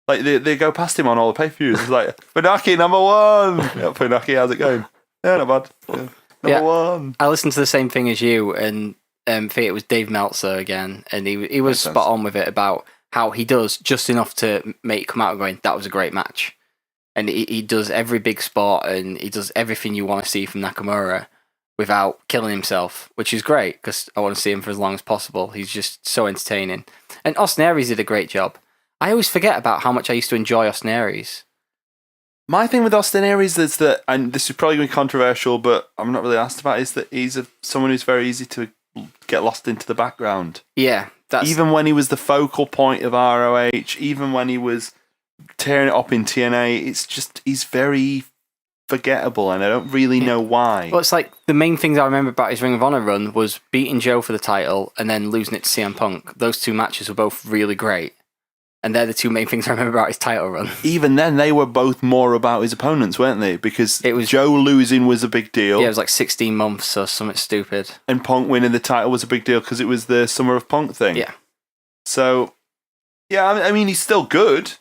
Like, they go past him on all the pay-per-views. It's like, Funaki, number one. Yeah, Funaki, how's it going? Yeah, not bad. Yeah. Number one. I listened to the same thing as you, and I think it was Dave Meltzer again, and he was spot on with it about how he does just enough to make it come out going, that was a great match. And he does every big spot, and he does everything you want to see from Nakamura without killing himself, which is great, because I want to see him for as long as possible. He's just so entertaining. And Austin Aries did a great job. I always forget about how much I used to enjoy Austin Aries. My thing with Austin Aries is that, and this is probably going to be controversial, but I'm not really asked about, is that he's someone who's very easy to get lost into the background. Yeah. Even when he was the focal point of ROH, even when he was tearing it up in TNA, it's just, he's very forgettable, and I don't really know why. Well, it's like the main things I remember about his Ring of Honor run was beating Joe for the title and then losing it to CM Punk. Those two matches were both really great. And they're the two main things I remember about his title run. Even then, they were both more about his opponents, weren't they? Because Joe losing was a big deal. Yeah, it was like 16 months or something stupid. And Punk winning the title was a big deal because it was the Summer of Punk thing. Yeah. So, yeah, I mean, he's still good.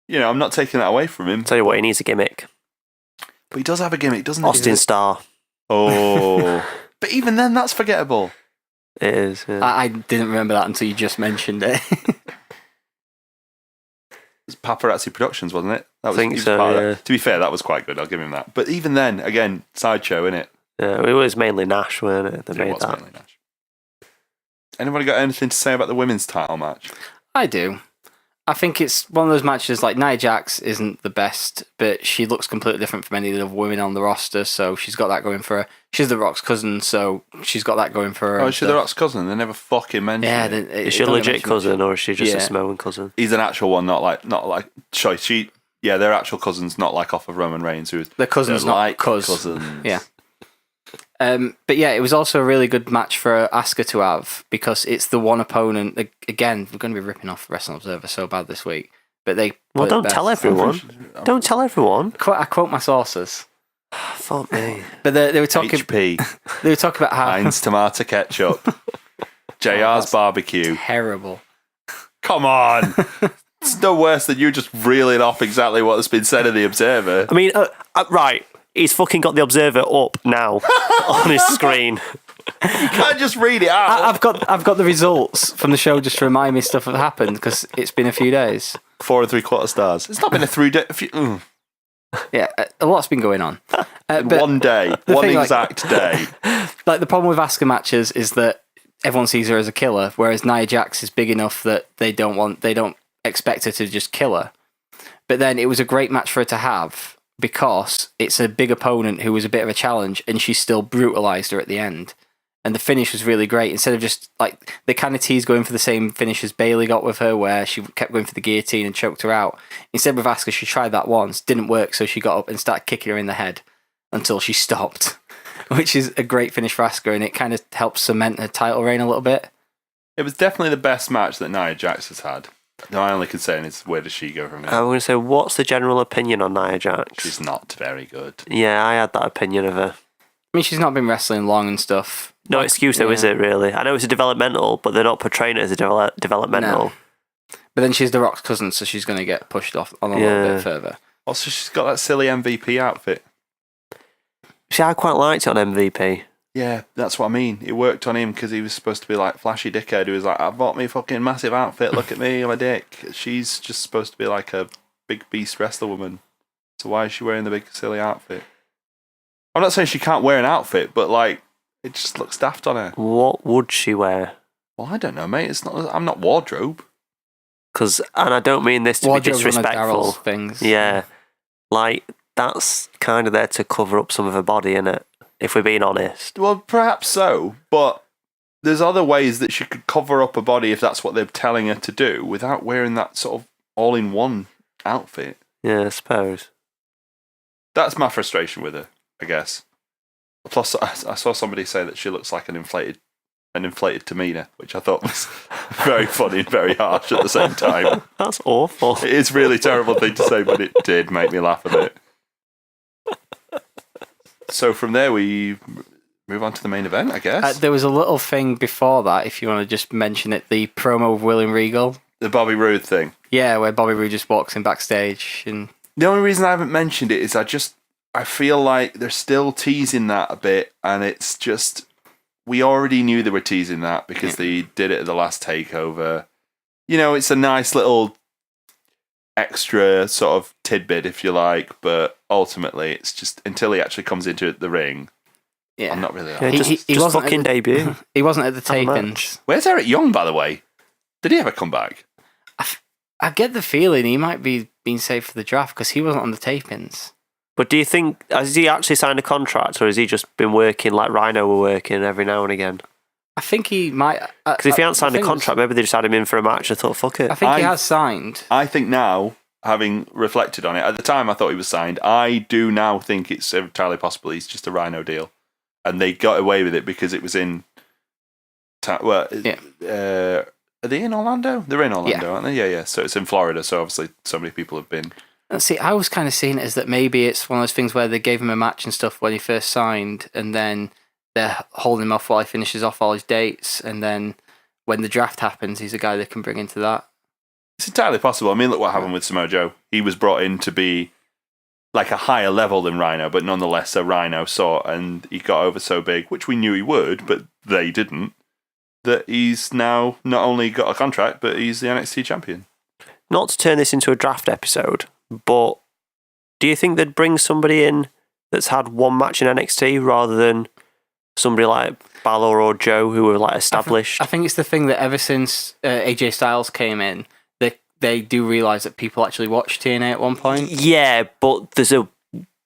You know, I'm not taking that away from him. Tell you what, he needs a gimmick. But he does have a gimmick, doesn't he? Austin Starr. Oh. But even then, that's forgettable. It is, yeah. I didn't remember that until you just mentioned it. It was Paparazzi Productions, wasn't it? I think so, yeah. To be fair, that was quite good. I'll give him that. But even then, again, sideshow, innit? Yeah, it was mainly Nash, weren't it? It was mainly Nash. Anybody got anything to say about the women's title match? I do. I think it's one of those matches like Nia Jax isn't the best, but she looks completely different from any of the women on the roster, so she's got that going for her. She's The Rock's cousin, so she's got that going for her. Oh, is she The Rock's cousin? They never fucking mentioned it. Is she a legit cousin, or is she just a Samoan cousin? He's an actual one, not like. Sorry, yeah, they're actual cousins, not like off of Roman Reigns, who the cousins, not like cousins. Yeah. But yeah, it was also a really good match for Asuka to have because it's the one opponent. Again, we're going to be ripping off Wrestling Observer so bad this week, but they. Well, don't tell everyone. Don't tell everyone. I quote my sources. Fuck me. But they were talking. HP. They were talking about how Heinz tomato ketchup. JR's barbecue. Terrible. Come on. It's no worse than you just reeling off exactly what's been said in the Observer. I mean, right. He's fucking got the Observer up now on his screen. You can't just read it out. I've got the results from the show just to remind me stuff have happened because it's been a few days. 4 3/4 stars. It's not been a 3 day. Yeah, a lot's been going on. One day, one exact day. Like the problem with Asuka matches is that everyone sees her as a killer, whereas Nia Jax is big enough that they don't expect her to just kill her. But then it was a great match for her to have because it's a big opponent who was a bit of a challenge, and she still brutalized her at the end. And the finish was really great. Instead of just like they kind of teased going for the same finish as Bayley got with her, where she kept going for the guillotine and choked her out. Instead with Asuka, she tried that once, didn't work, so she got up and started kicking her in the head until she stopped, which is a great finish for Asuka, and it kind of helps cement her title reign a little bit. It was definitely the best match that Nia Jax has had. My only concern is where does she go from here? I'm going to say, what's the general opinion on Nia Jax? She's not very good. Yeah, I had that opinion of her. I mean, she's not been wrestling long and stuff. No excuse though, is it, really? I know it's a developmental, but they're not portraying it as a developmental. No. But then she's The Rock's cousin, so she's going to get pushed off on a little bit further. Also, she's got that silly MVP outfit. See, I quite liked it on MVP. Yeah, that's what I mean. It worked on him because he was supposed to be like flashy dickhead who was like, I bought me a fucking massive outfit, look at me, I'm a dick. She's just supposed to be like a big beast wrestler woman. So why is she wearing the big silly outfit? I'm not saying she can't wear an outfit, but like, it just looks daft on her. What would she wear? Well, I don't know, mate. I'm not wardrobe. And I don't mean this to Wardrobe's be disrespectful. one of Daryl's things. Yeah, like that's kind of there to cover up some of her body, innit? If we're being honest. Well, perhaps so, but there's other ways that she could cover up her body if that's what they're telling her to do without wearing that sort of all-in-one outfit. Yeah, I suppose. That's my frustration with her, I guess. Plus, I saw somebody say that she looks like an inflated Tamina, which I thought was very funny and very harsh at the same time. That's awful. It is a really terrible thing to say, but it did make me laugh a bit. So from there, we move on to the main event, I guess. There was a little thing before that, if you want to just mention it, the promo of William Regal. The Bobby Roode thing. Yeah, where Bobby Roode just walks in backstage. And The only reason I haven't mentioned it is I feel like they're still teasing that a bit, and it's just, we already knew they were teasing that because they did it at the last takeover. You know, it's a nice little extra sort of tidbit, if you like, but ultimately it's just until he actually comes into the ring. yeah. I'm not really. Yeah, arsed. He just wasn't fucking debut. He wasn't at the Have a match. tapings. Where's Eric Young, by the way? Did he ever come back? I get the feeling he might be being saved for the draft because he wasn't on the tapings. But do you think, has he actually signed a contract, or has he just been working like Rhino were working every now and again? I think he might. Because if he hadn't signed a contract, maybe they just had him in for a match and thought, fuck it. I think he has signed. I think now, having reflected on it, at the time I thought he was signed. I do now think it's entirely possible he's just a Rhino deal, and they got away with it because it was in. Are they in Orlando? They're in Orlando, aren't they? Yeah. So it's in Florida. So obviously, so many people have been. See, I was kind of seeing it as that maybe it's one of those things where they gave him a match and stuff when he first signed, and then they're holding him off while he finishes off all his dates, and then when the draft happens, he's a guy they can bring into that. It's entirely possible. I mean, look what happened with Samoa Joe. He was brought in to be like a higher level than Rhino, but nonetheless a Rhino sort, and he got over so big, which we knew he would, but they didn't, that he's now not only got a contract, but he's the NXT champion. Not to turn this into a draft episode, but do you think they'd bring somebody in that's had one match in NXT rather than somebody like Balor or Joe who were like established? I think it's the thing that ever since AJ Styles came in, they do realise that people actually watch TNA at one point. Yeah, but there's a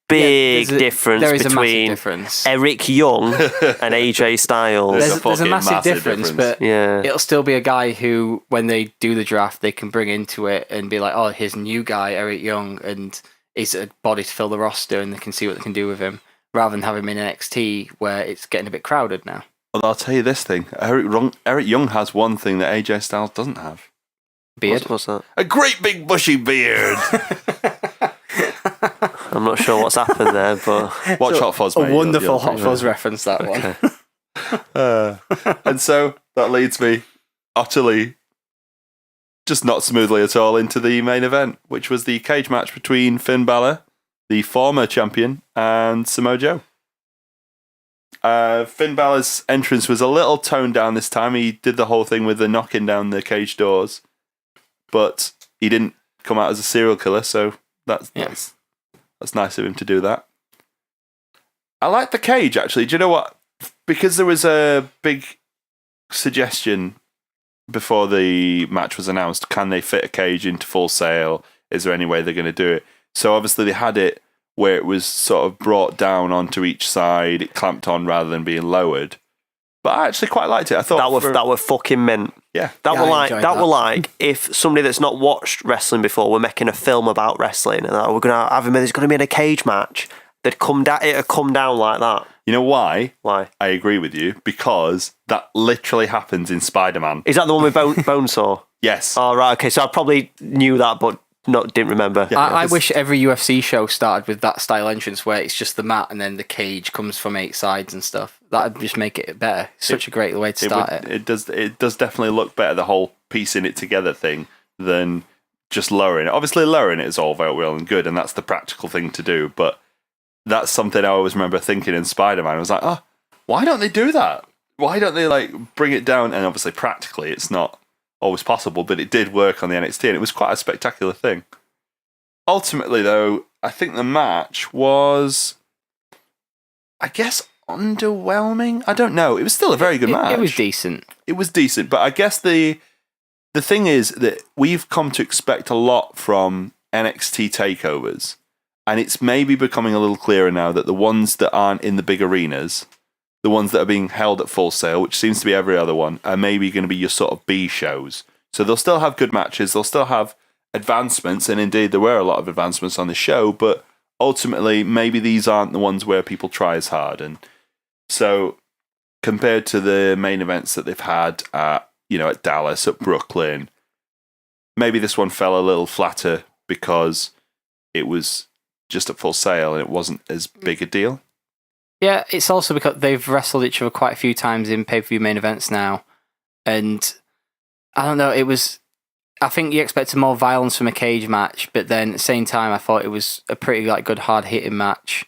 big difference there is between a massive difference. Eric Young and AJ Styles. There's a massive difference, but yeah, it'll still be a guy who, when they do the draft, they can bring into it and be like, oh, here's a new guy, Eric Young, and he's a body to fill the roster, and they can see what they can do with him, rather than have him in NXT where it's getting a bit crowded now. Well, I'll tell you this thing. Eric Young has one thing that AJ Styles doesn't have. Beard? What's that? A great big bushy beard. I'm not sure what's happened there, but Watch Hot Fuzz, mate. A wonderful You'll Hot Fuzz reference, that one. And so that leads me utterly, just not smoothly at all, into the main event, which was the cage match between Finn Balor, the former champion, and Samoa Joe. Finn Balor's entrance was a little toned down this time. He did the whole thing with the knocking down the cage doors, but he didn't come out as a serial killer, so that's nice of him to do that. I like the cage, actually. Do you know what? Because there was a big suggestion before the match was announced, can they fit a cage into Full Sail? Is there any way they're going to do it? So obviously they had it where it was sort of brought down onto each side, it clamped on rather than being lowered. But I actually quite liked it. I thought that were fucking mint. Yeah. That were like if somebody that's not watched wrestling before were making a film about wrestling and we're gonna have him. There's gonna be in a cage match. It'd come down like that. You know why? Why? I agree with you, because that literally happens in Spider-Man. Is that the one with Bonesaw? Yes. Oh right, okay. So I probably knew that, but didn't remember. I wish every UFC show started with that style entrance where it's just the mat and then the cage comes from 8 sides and stuff. That'd just make it better. Such a great way to start it. It does definitely look better, the whole piecing it together thing, than just lowering it. Obviously, lowering it is all very well and good, and that's the practical thing to do. But that's something I always remember thinking in Spider-Man. I was like, oh, why don't they do that? Why don't they like bring it down? And obviously, practically, it's not always possible, but it did work on the NXT, and it was quite a spectacular thing. Ultimately, though, I think the match was, I guess, underwhelming. I don't know. It was still a very good match. It was decent. It was decent, but I guess the thing is that we've come to expect a lot from NXT takeovers, and it's maybe becoming a little clearer now that the ones that aren't in the big arenas, the ones that are being held at Full Sail, which seems to be every other one, are maybe going to be your sort of B shows. So they'll still have good matches, they'll still have advancements, and indeed there were a lot of advancements on the show, but ultimately maybe these aren't the ones where people try as hard. And so compared to the main events that they've had at Dallas, at Brooklyn, maybe this one fell a little flatter because it was just at Full Sail and it wasn't as big a deal. Yeah, it's also because they've wrestled each other quite a few times in pay-per-view main events now. And I don't know, I think you expected more violence from a cage match, but then at the same time, I thought it was a pretty good hard-hitting match.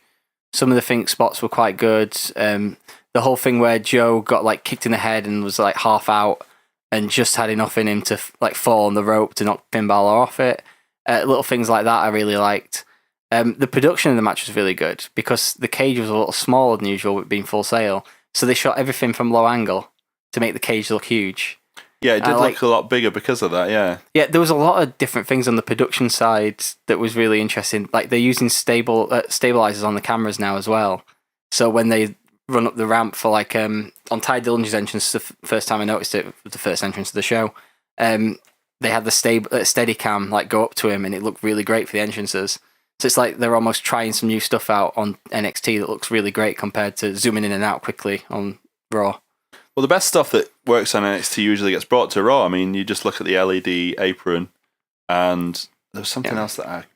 Some of the think spots were quite good. The whole thing where Joe got kicked in the head and was half out and just had enough in him to fall on the rope to knock Finn Balor off it. Little things like that I really liked. The production of the match was really good because the cage was a little smaller than usual with being Full Sail. So they shot everything from low angle to make the cage look huge. Yeah, it did look a lot bigger because of that, yeah. Yeah, there was a lot of different things on the production side that was really interesting. They're using stabilizers on the cameras now as well. So when they run up the ramp for on Ty Dillinger's entrance, the first time I noticed it was the first entrance of the show, they had the steady cam go up to him and it looked really great for the entrances. So it's they're almost trying some new stuff out on NXT that looks really great compared to zooming in and out quickly on Raw. Well, the best stuff that works on NXT usually gets brought to Raw. I mean, you just look at the LED apron, and there was something else that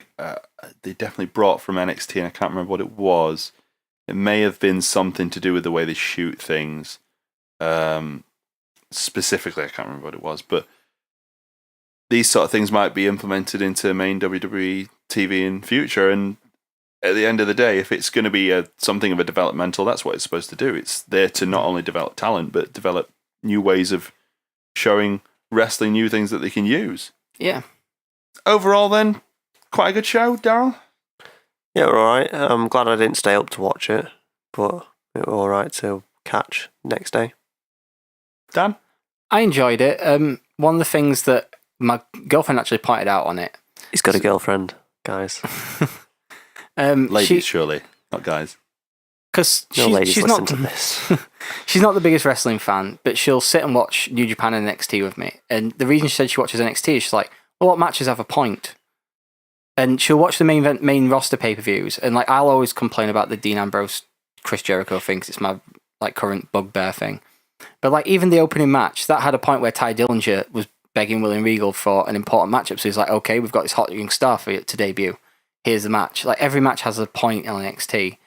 they definitely brought from NXT, and I can't remember what it was. It may have been something to do with the way they shoot things. Specifically, I can't remember what it was, but these sort of things might be implemented into main WWE TV in future, and at the end of the day, if it's going to be something of a developmental, that's what it's supposed to do. It's there to not only develop talent, but develop new ways of showing wrestling new things that they can use. Yeah. Overall, then, quite a good show, Daryl? Yeah, we're alright. I'm glad I didn't stay up to watch it, but it was alright to catch next day. Dan? I enjoyed it. One of the things that my girlfriend actually pointed out on it. He's got a girlfriend, guys. Ladies, surely, not guys. Because no ladies she's listen not to this. She's not the biggest wrestling fan, but she'll sit and watch New Japan and NXT with me. And the reason she said she watches NXT is she's like, well, what matches have a point? And she'll watch the main roster pay-per-views, and I'll always complain about the Dean Ambrose Chris Jericho thing, 'cause it's my current bugbear thing. But even the opening match, that had a point where Ty Dillinger was begging William Regal for an important matchup. So he's like, okay, we've got this hot young star for you to debut. Here's the match. Every match has a point on NXT,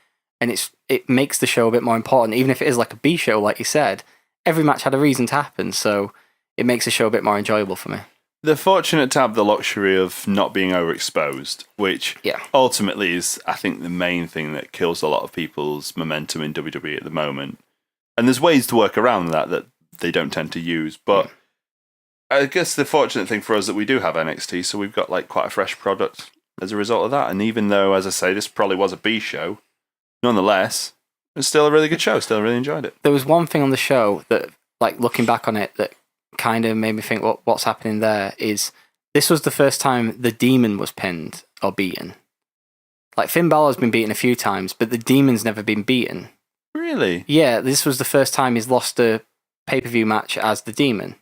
and it makes the show a bit more important, even if it is a B show, like you said. Every match had a reason to happen, so it makes the show a bit more enjoyable for me. They're fortunate to have the luxury of not being overexposed, which ultimately is, I think, the main thing that kills a lot of people's momentum in WWE at the moment. And there's ways to work around that they don't tend to use, but I guess the fortunate thing for us that we do have NXT, so we've got quite a fresh product as a result of that. And even though, as I say, this probably was a B show, nonetheless, it's still a really good show. Still really enjoyed it. There was one thing on the show that, looking back on it, that kind of made me think what's happening there is this was the first time the Demon was pinned or beaten. Finn Balor's been beaten a few times, but the Demon's never been beaten. Really? Yeah, this was the first time he's lost a pay-per-view match as the Demon.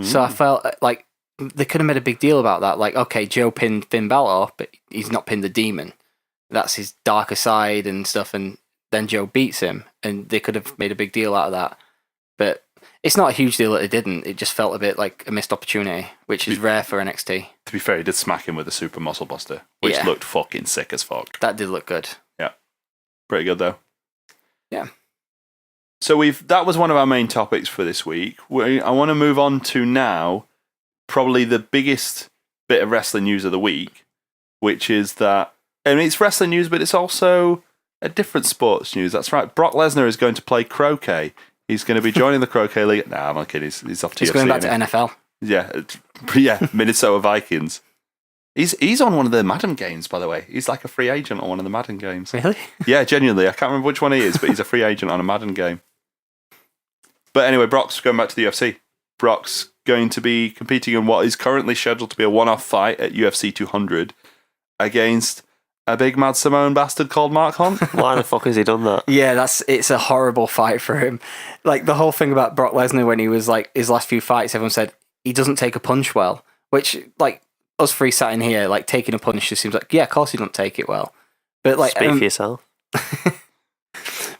So I felt they could have made a big deal about that. Okay, Joe pinned Finn Balor, but he's not pinned the Demon. That's his darker side and stuff, and then Joe beats him, and they could have made a big deal out of that. But It's not a huge deal that it didn't. It just felt a bit like a missed opportunity, which is rare for NXT. To be fair, he did smack him with a super muscle buster, which looked fucking sick as fuck. That did look good. Yeah. Pretty good, though. Yeah. So that was one of our main topics for this week. I want to move on to now probably the biggest bit of wrestling news of the week, which is that, I mean, it's wrestling news, but it's also a different sports news. That's right. Brock Lesnar is going to play croquet. He's going to be joining the croquet league. Nah, I'm not kidding. He's off to He's going back to NFL. Yeah, Minnesota Vikings. He's on one of the Madden games, by the way. He's like a free agent on one of the Madden games. Really? Yeah, genuinely. I can't remember which one he is, but he's a free agent on a Madden game. But anyway, Brock's going back to the UFC. Brock's going to be competing in what is currently scheduled to be a one-off fight at UFC 200 against a big mad Samoan bastard called Mark Hunt. Why the fuck has he done that? Yeah, it's a horrible fight for him. Like, the whole thing about Brock Lesnar when he was like his last few fights, everyone said he doesn't take a punch well, which, like, us three sat in here, like, taking a punch just seems like, yeah, of course he don't take it well. But like, speak for yourself.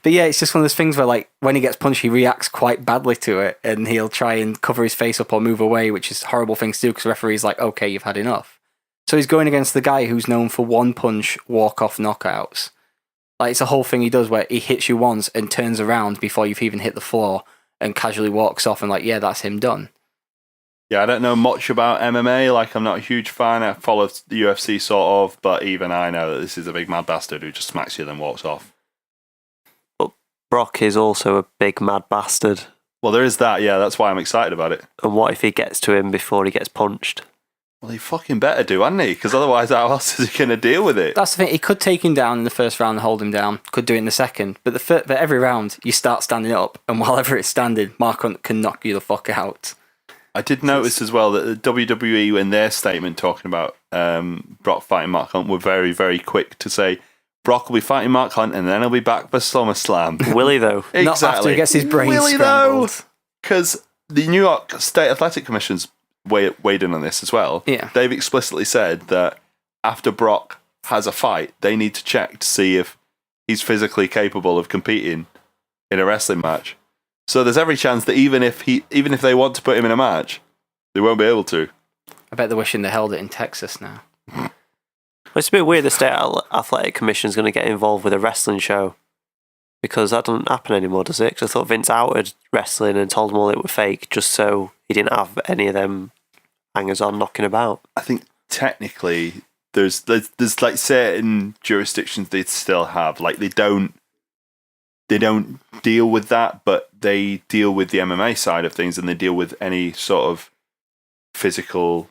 But yeah, it's just one of those things where, like, when he gets punched, he reacts quite badly to it, and he'll try and cover his face up or move away, which is a horrible thing to do because the referee's like, okay, you've had enough. So he's going against the guy who's known for one punch walk-off knockouts. Like, it's a whole thing he does where he hits you once and turns around before you've even hit the floor and casually walks off and like, yeah, that's him done. Yeah, I don't know much about MMA. Like, I'm not a huge fan. I follow the UFC sort of, but even I know that this is a big mad bastard who just smacks you then walks off. Brock is also a big mad bastard. Well, there is that, yeah. That's why I'm excited about it. And what if he gets to him before he gets punched? Well, he fucking better do, hadn't he? Because otherwise, how else is he going to deal with it? That's the thing. He could take him down in the first round and hold him down. Could do it in the second. But but every round, you start standing up, and while it's standing, Mark Hunt can knock you the fuck out. I did notice as well that the WWE, in their statement talking about Brock fighting Mark Hunt, were very, very quick to say, Brock will be fighting Mark Hunt and then he'll be back for SummerSlam. Will he, though? Exactly. Not after he gets his brain Will he, scrambled. though? Because the New York State Athletic Commission's weighed in on this as well. Yeah. They've explicitly said that after Brock has a fight, they need to check to see if he's physically capable of competing in a wrestling match. So there's every chance that even if they want to put him in a match, they won't be able to. I bet they're wishing they held it in Texas now. It's a bit weird the State Athletic Commission is going to get involved with a wrestling show because that doesn't happen anymore, does it? Because I thought Vince outed wrestling and told them all it were fake just so he didn't have any of them hangers on knocking about. I think technically there's like certain jurisdictions they still have, like they don't deal with that, but they deal with the MMA side of things and they deal with any sort of physical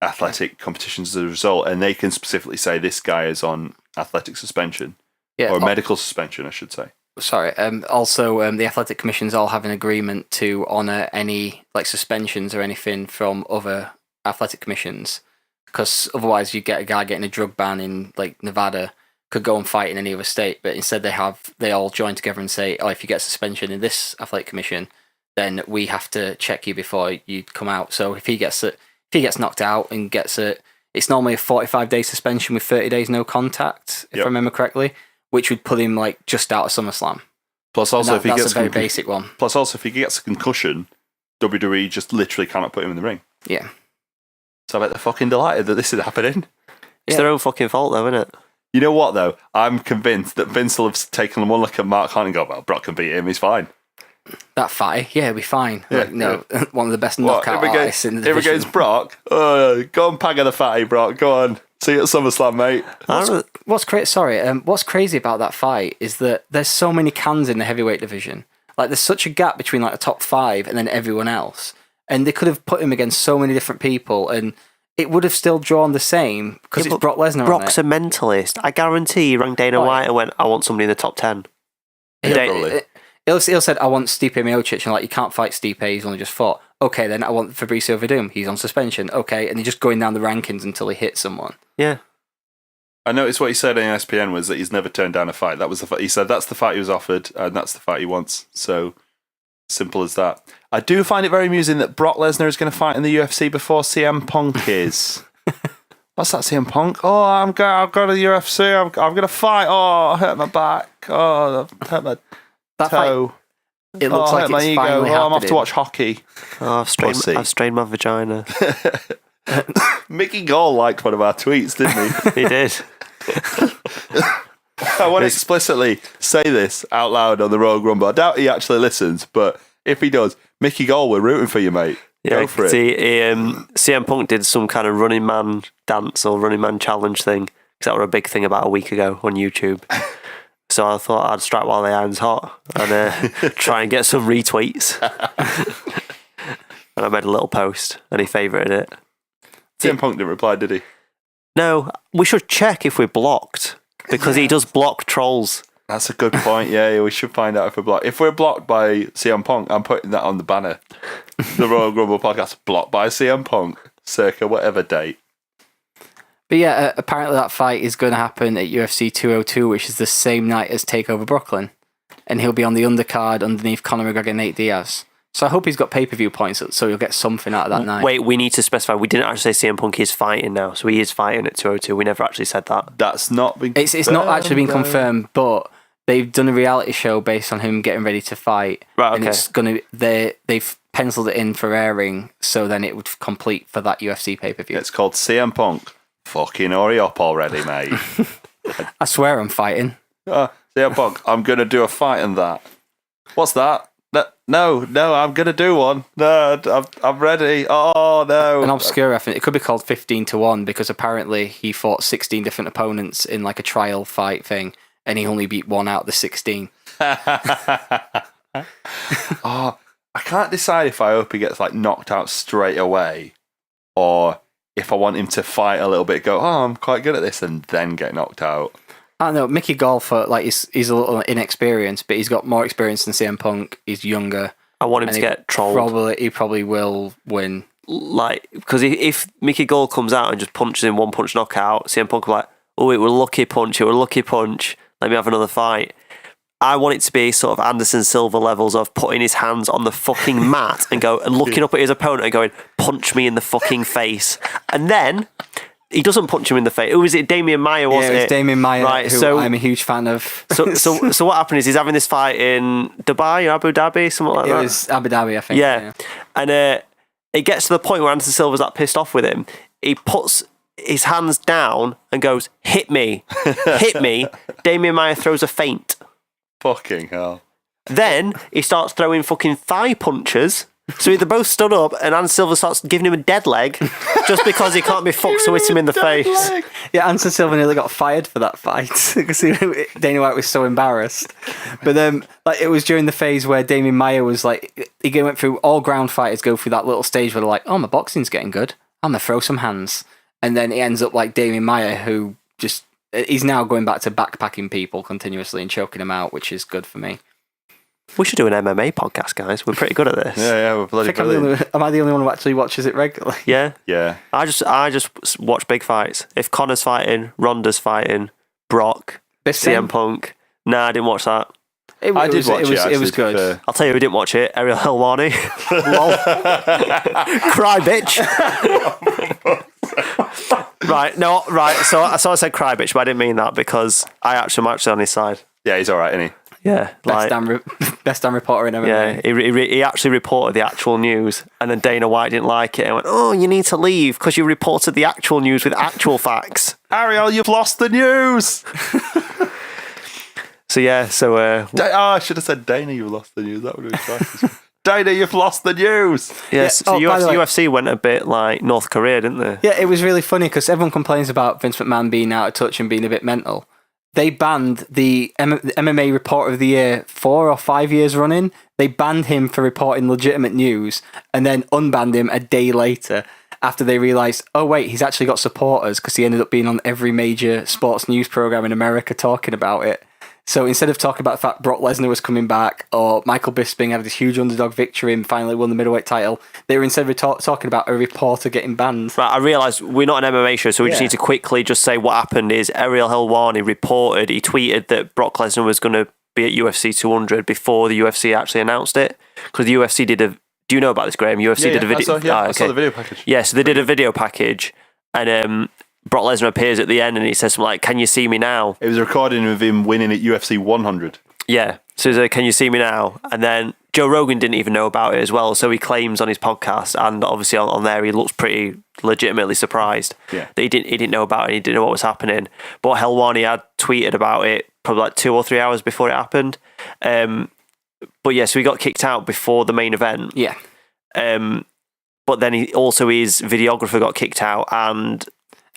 athletic competitions as a result, and they can specifically say this guy is on athletic suspension or medical suspension, I should say. Sorry. Also, the athletic commissions all have an agreement to honour any like suspensions or anything from other athletic commissions, because otherwise you get a guy getting a drug ban in like Nevada could go and fight in any other state, but instead they all join together and say, oh, if you get suspension in this athletic commission, then we have to check you before you come out. So if he gets knocked out and gets it, it's normally a 45-day suspension with 30 days no contact, if I remember correctly, which would put him like just out of SummerSlam. Plus, also if he gets that's a very basic one. Plus, also if he gets a concussion, WWE just literally cannot put him in the ring. Yeah. So I bet they're fucking delighted that this is happening. It's their own fucking fault, though, isn't it? You know what, though? I'm convinced that Vince will have taken one look at Mark Hunt and go, well, Brock can beat him, he's fine. That fight, yeah, it'll be fine. Yeah, like, no, one of the best knockout artists in the division. If it goes Brock, go and pag of the fatty, Brock. Go on. See you at SummerSlam, mate. What's crazy about that fight is that there's so many cans in the heavyweight division. Like, there's such a gap between like the top 5 and then everyone else. And they could have put him against so many different people and it would have still drawn the same because it's Brock Lesnar. Brock's a mentalist. I guarantee he rang Dana White and went, I want somebody in the top 10. He'll said, I want Stipe Miocic, and like, you can't fight Stipe, he's only just fought. Okay, then I want Fabricio Verdum, he's on suspension. Okay, and he's just going down the rankings until he hits someone. Yeah. I noticed what he said in ESPN was that he's never turned down a fight. That was the fight. He said that's the fight he was offered, and that's the fight he wants. So simple as that. I do find it very amusing that Brock Lesnar is going to fight in the UFC before CM Punk is. What's that, CM Punk? Oh, I've got to the UFC. I'm going to fight. Oh, I hurt my back. Oh, I hurt my toe. It looks like it's finally happening. I'm off to watch hockey. Oh, I've strained my vagina. Mickey Gall liked one of our tweets, didn't he? He did. I want to explicitly say this out loud on the Royal Grumble. I doubt he actually listens, but if he does, Mickey Gall, we're rooting for you, mate. Go for it. CM Punk did some kind of Running Man dance or Running Man challenge thing, because that were a big thing about a week ago on YouTube. So I thought I'd strike while the iron's hot and try and get some retweets. And I made a little post and he favorited it. CM Punk didn't reply, did he? No, we should check if we're blocked, because he does block trolls. That's a good point. Yeah, we should find out if we're blocked. If we're blocked by CM Punk, I'm putting that on the banner. The Royal Grumble podcast blocked by CM Punk, circa whatever date. But yeah, apparently that fight is going to happen at UFC 202, which is the same night as Takeover Brooklyn. And he'll be on the undercard underneath Conor McGregor and Nate Diaz. So I hope he's got pay-per-view points, so he'll get something out of that night. Wait, we need to specify. We didn't actually say CM Punk is fighting now, so he is fighting at 202. We never actually said that. That's not been confirmed. It's not actually been confirmed, but they've done a reality show based on him getting ready to fight. Right, okay. And it's gonna they've penciled it in for airing, so then it would complete for that UFC pay-per-view. It's called CM Punk. Fucking hurry up already, mate. I swear I'm fighting. CM Punk, I'm going to do a fight in that. What's that? No, I'm going to do one. No, I'm ready. Oh, no. An obscure reference. It could be called 15-1 because apparently he fought 16 different opponents in like a trial fight thing and he only beat one out of the 16. I can't decide if I hope he gets like knocked out straight away or if I want him to fight a little bit, go, I'm quite good at this, and then get knocked out. I don't know. Mickey Gall, like he's a little inexperienced, but he's got more experience than CM Punk. He's younger. I want him to get trolled. He probably will win. Like, because if Mickey Gall comes out and just punches in one punch knockout, CM Punk will be like, oh, it was a lucky punch. Let me have another fight. I want it to be sort of Anderson Silva levels of putting his hands on the fucking mat and looking up at his opponent and going, punch me in the fucking face. And then he doesn't punch him in the face. Who was it? Damian Maia, wasn't it? Yeah, it was Damian Maia, right, who I'm a huge fan of. So what happened is he's having this fight in Dubai or Abu Dhabi, something like that. It was Abu Dhabi, I think. Yeah. And it gets to the point where Anderson Silva's that pissed off with him. He puts his hands down and goes, hit me. Hit me. Damian Maia throws a feint. Fucking hell. Then he starts throwing fucking thigh punches. So they both stood up and Anderson Silva starts giving him a dead leg just because he can't be fucked, so hits him in the face. Yeah, Anderson Silva nearly got fired for that fight because Dana White was so embarrassed. But it was during the phase where Damian Maia was like, he went through, all ground fighters go through that little stage where they're like, oh, my boxing's getting good. I'm going to throw some hands. And then it ends up like Damian Maia, who just, he's now going back to backpacking people continuously and choking them out, which is good for me. We should do an MMA podcast, guys. We're pretty good at this. Yeah, we're bloody brilliant. Am I the only one who actually watches it regularly? Yeah. Yeah. I just watch big fights. If Conor's fighting, Ronda's fighting, Brock, CM Punk. Nah, I didn't watch that. It was good. I'll tell you who didn't watch it. Ariel Helwani. Lol. Cry, bitch. Right. So I said cry, bitch, but I didn't mean that because I'm actually on his side. Yeah, he's all right, isn't he? Yeah, best damn reporter in MMA. Yeah, he actually reported the actual news, and then Dana White didn't like it and went, "Oh, you need to leave because you reported the actual news with actual facts." Ariel, you've lost the news. I should have said Dana, you've lost the news. That would have been nice. Dana, you've lost the news. Yes, so UFC went a bit like North Korea, didn't they? Yeah, it was really funny because everyone complains about Vince McMahon being out of touch and being a bit mental. They banned the MMA Reporter of the Year 4 or 5 years running. They banned him for reporting legitimate news and then unbanned him a day later after they realised, oh wait, he's actually got supporters because he ended up being on every major sports news programme in America talking about it. So instead of talking about the fact Brock Lesnar was coming back or Michael Bisping had this huge underdog victory and finally won the middleweight title, they were instead of talking about a reporter getting banned. Right, I realised we're not an MMA show, so we just need to quickly just say what happened is Ariel Helwani he tweeted that Brock Lesnar was going to be at UFC 200 before the UFC actually announced it. Because the UFC did a... Do you know about this, Graham? UFC did a video... I saw the video package. Yeah, so they did a video package and... Brock Lesnar appears at the end and he says something like, "Can you see me now?" It was a recording of him winning at UFC 100. Yeah. So he's like, "Can you see me now?" And then Joe Rogan didn't even know about it as well, so he claims on his podcast, and obviously on there he looks pretty legitimately surprised that he didn't know about it, he didn't know what was happening. But Helwani had tweeted about it probably like 2 or 3 hours before it happened. But yeah, so he got kicked out before the main event. Yeah. But then his videographer got kicked out, and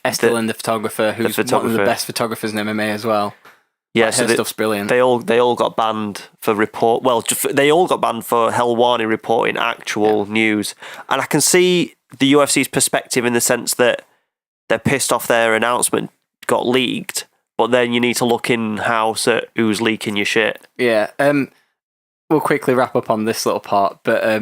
Estelin, the photographer, who's one of the best photographers in MMA as well. Yeah, so her stuff's brilliant. They all got banned for report. Well, they all got banned for Helwani reporting actual news, and I can see the UFC's perspective in the sense that they're pissed off their announcement got leaked, but then you need to look in house at who's leaking your shit. Yeah. We'll quickly wrap up on this little part, but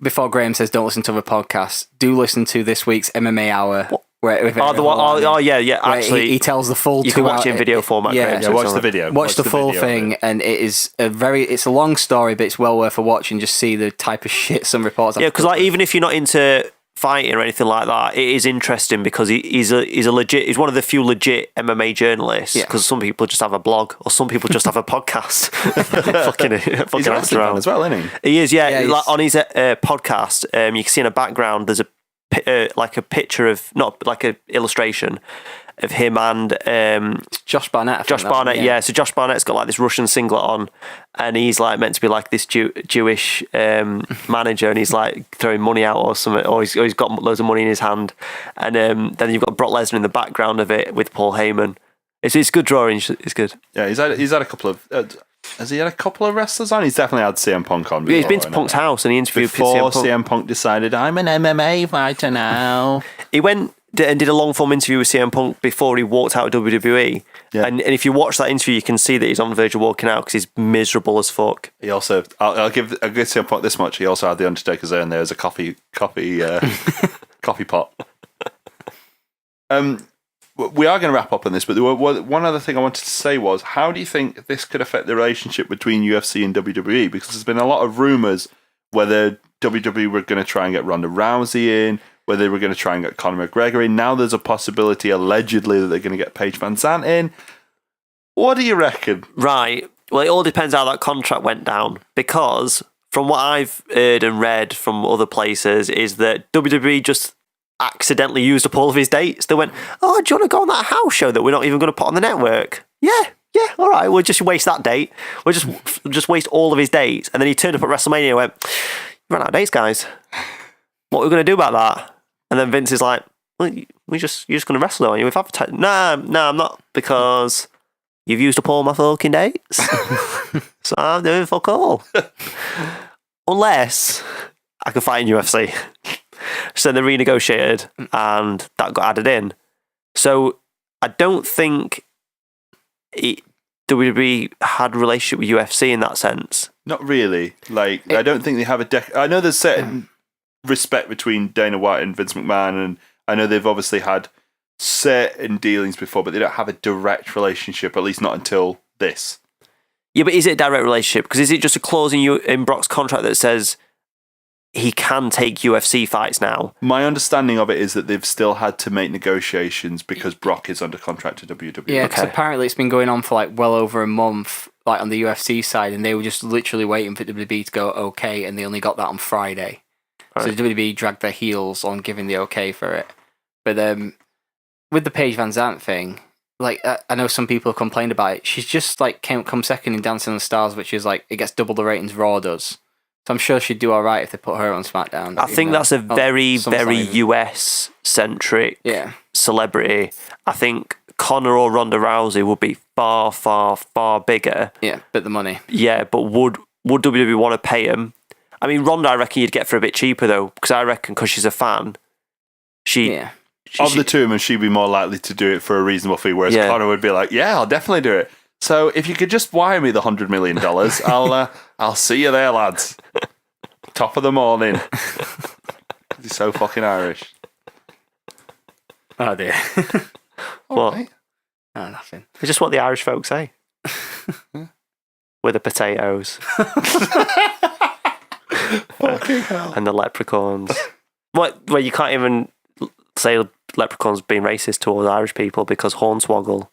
before Graham says don't listen to other podcasts, do listen to this week's MMA Hour. Yeah. Actually, he tells the full. You can watch it in video format. Yeah, Graham, watch the video. Watch the full thing, and it is it's a long story, but it's well worth a watch and just see the type of shit some reports. Yeah, because even if you're not into fighting or anything like that, it is interesting because he's one of the few legit MMA journalists. Because some people just have a blog, or some people just have a podcast. fucking he's an wrestling fan as well, isn't he? He is. Yeah, like on his podcast, you can see in the background there's like a picture of, not like an illustration of him and Josh Barnett. So Josh Barnett's got like this Russian singlet on, and he's like meant to be like this Jewish manager, and he's like throwing money out or something, or he's got loads of money in his hand, and then you've got Brock Lesnar in the background of it with Paul Heyman. It's good drawing. It's good. Yeah, he's had a couple of. Has he had a couple of wrestlers on? He's definitely had CM Punk on before. Yeah, he's been to Punk's house and he interviewed before CM Punk decided, I'm an MMA fighter now. He went and did a long form interview with CM Punk before he walked out of WWE. Yeah. And if you watch that interview, you can see that he's on the verge of walking out because he's miserable as fuck. He also, I'll give CM Punk this much. He also had the Undertaker's urn there as a coffee pot. We are going to wrap up on this, but one other thing I wanted to say was, how do you think this could affect the relationship between UFC and WWE? Because there's been a lot of rumours whether WWE were going to try and get Ronda Rousey in, whether they were going to try and get Conor McGregor in. Now there's a possibility, allegedly, that they're going to get Paige Van Zandt in. What do you reckon? Right. Well, it all depends how that contract went down, because from what I've heard and read from other places is that WWE just accidentally used up all of his dates. They went, oh, do you want to go on that house show that we're not even going to put on the network? Yeah, all right, we'll just waste that date. We'll just waste all of his dates. And then he turned up at WrestleMania and went, you ran out of dates, guys. What are we going to do about that? And then Vince is like, well, you're just going to wrestle, aren't you? We've advertised. No, I'm not, because you've used up all my fucking dates. So I'm doing fuck all. Unless I can fight in UFC. So they renegotiated and that got added in. So I don't think WWE had a relationship with UFC in that sense. Not really. I don't think they have I know there's certain respect between Dana White and Vince McMahon, and I know they've obviously had certain dealings before, but they don't have a direct relationship, at least not until this. Yeah, but is it a direct relationship? Because is it just a clause in Brock's contract that says he can take UFC fights now? My understanding of it is that they've still had to make negotiations because Brock is under contract to WWE. Yeah, because apparently it's been going on for like well over a month, like on the UFC side, and they were just literally waiting for WWE to go okay, and they only got that on Friday. Right. So WWE dragged their heels on giving the okay for it. But with the Paige Van Zandt thing, like I know some people complained about it. She's just like come second in Dancing on the Stars, which is like it gets double the ratings Raw does. So I'm sure she'd do all right if they put her on SmackDown. I think that's a very US-centric celebrity. I think Conor or Ronda Rousey would be far, far, far bigger. Yeah, but the money. Yeah, but would WWE want to pay him? I mean, Ronda, I reckon you'd get for a bit cheaper, though, because I reckon because she's a fan, of the two of them, she'd be more likely to do it for a reasonable fee, whereas Conor would be like, yeah, I'll definitely do it. So if you could just wire me the $100 million, I'll see you there, lads. Top of the morning. He's so fucking Irish. Oh dear. What? Right. Oh, nothing. It's just what the Irish folks say. With the potatoes. Fucking hell. And the leprechauns. Well, you can't even say leprechauns being racist towards Irish people because Hornswoggle.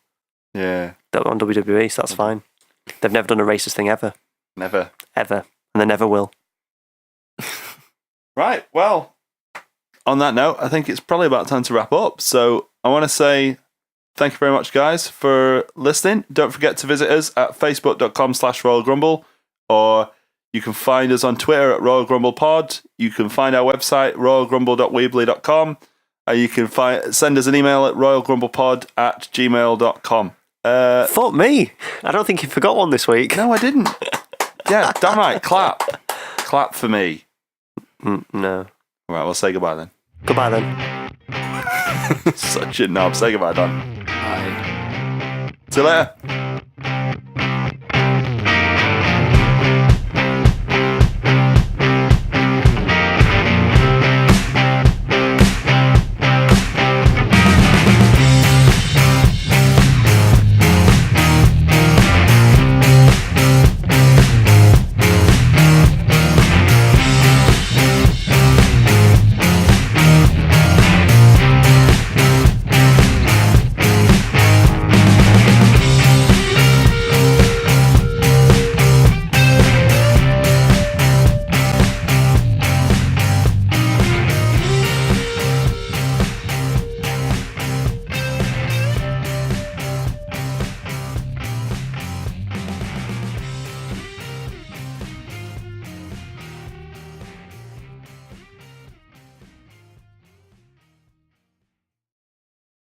Yeah. They're on WWE, so that's fine. They've never done a racist thing ever. Never. Ever. And they never will. Right, well, on that note, I think it's probably about time to wrap up. So I want to say thank you very much, guys, for listening. Don't forget to visit us at facebook.com/Royal Grumble, or you can find us on Twitter at Royal Grumble Pod. You can find our website, royalgrumble.weebly.com. You can send us an email at royalgrumblepod@gmail.com. Fuck me. I don't think you forgot one this week. No, I didn't. Yeah, damn right. Clap. Clap for me. No. All right, we'll say goodbye then. Goodbye then. Such a knob. Say goodbye, Don. Bye. See you later.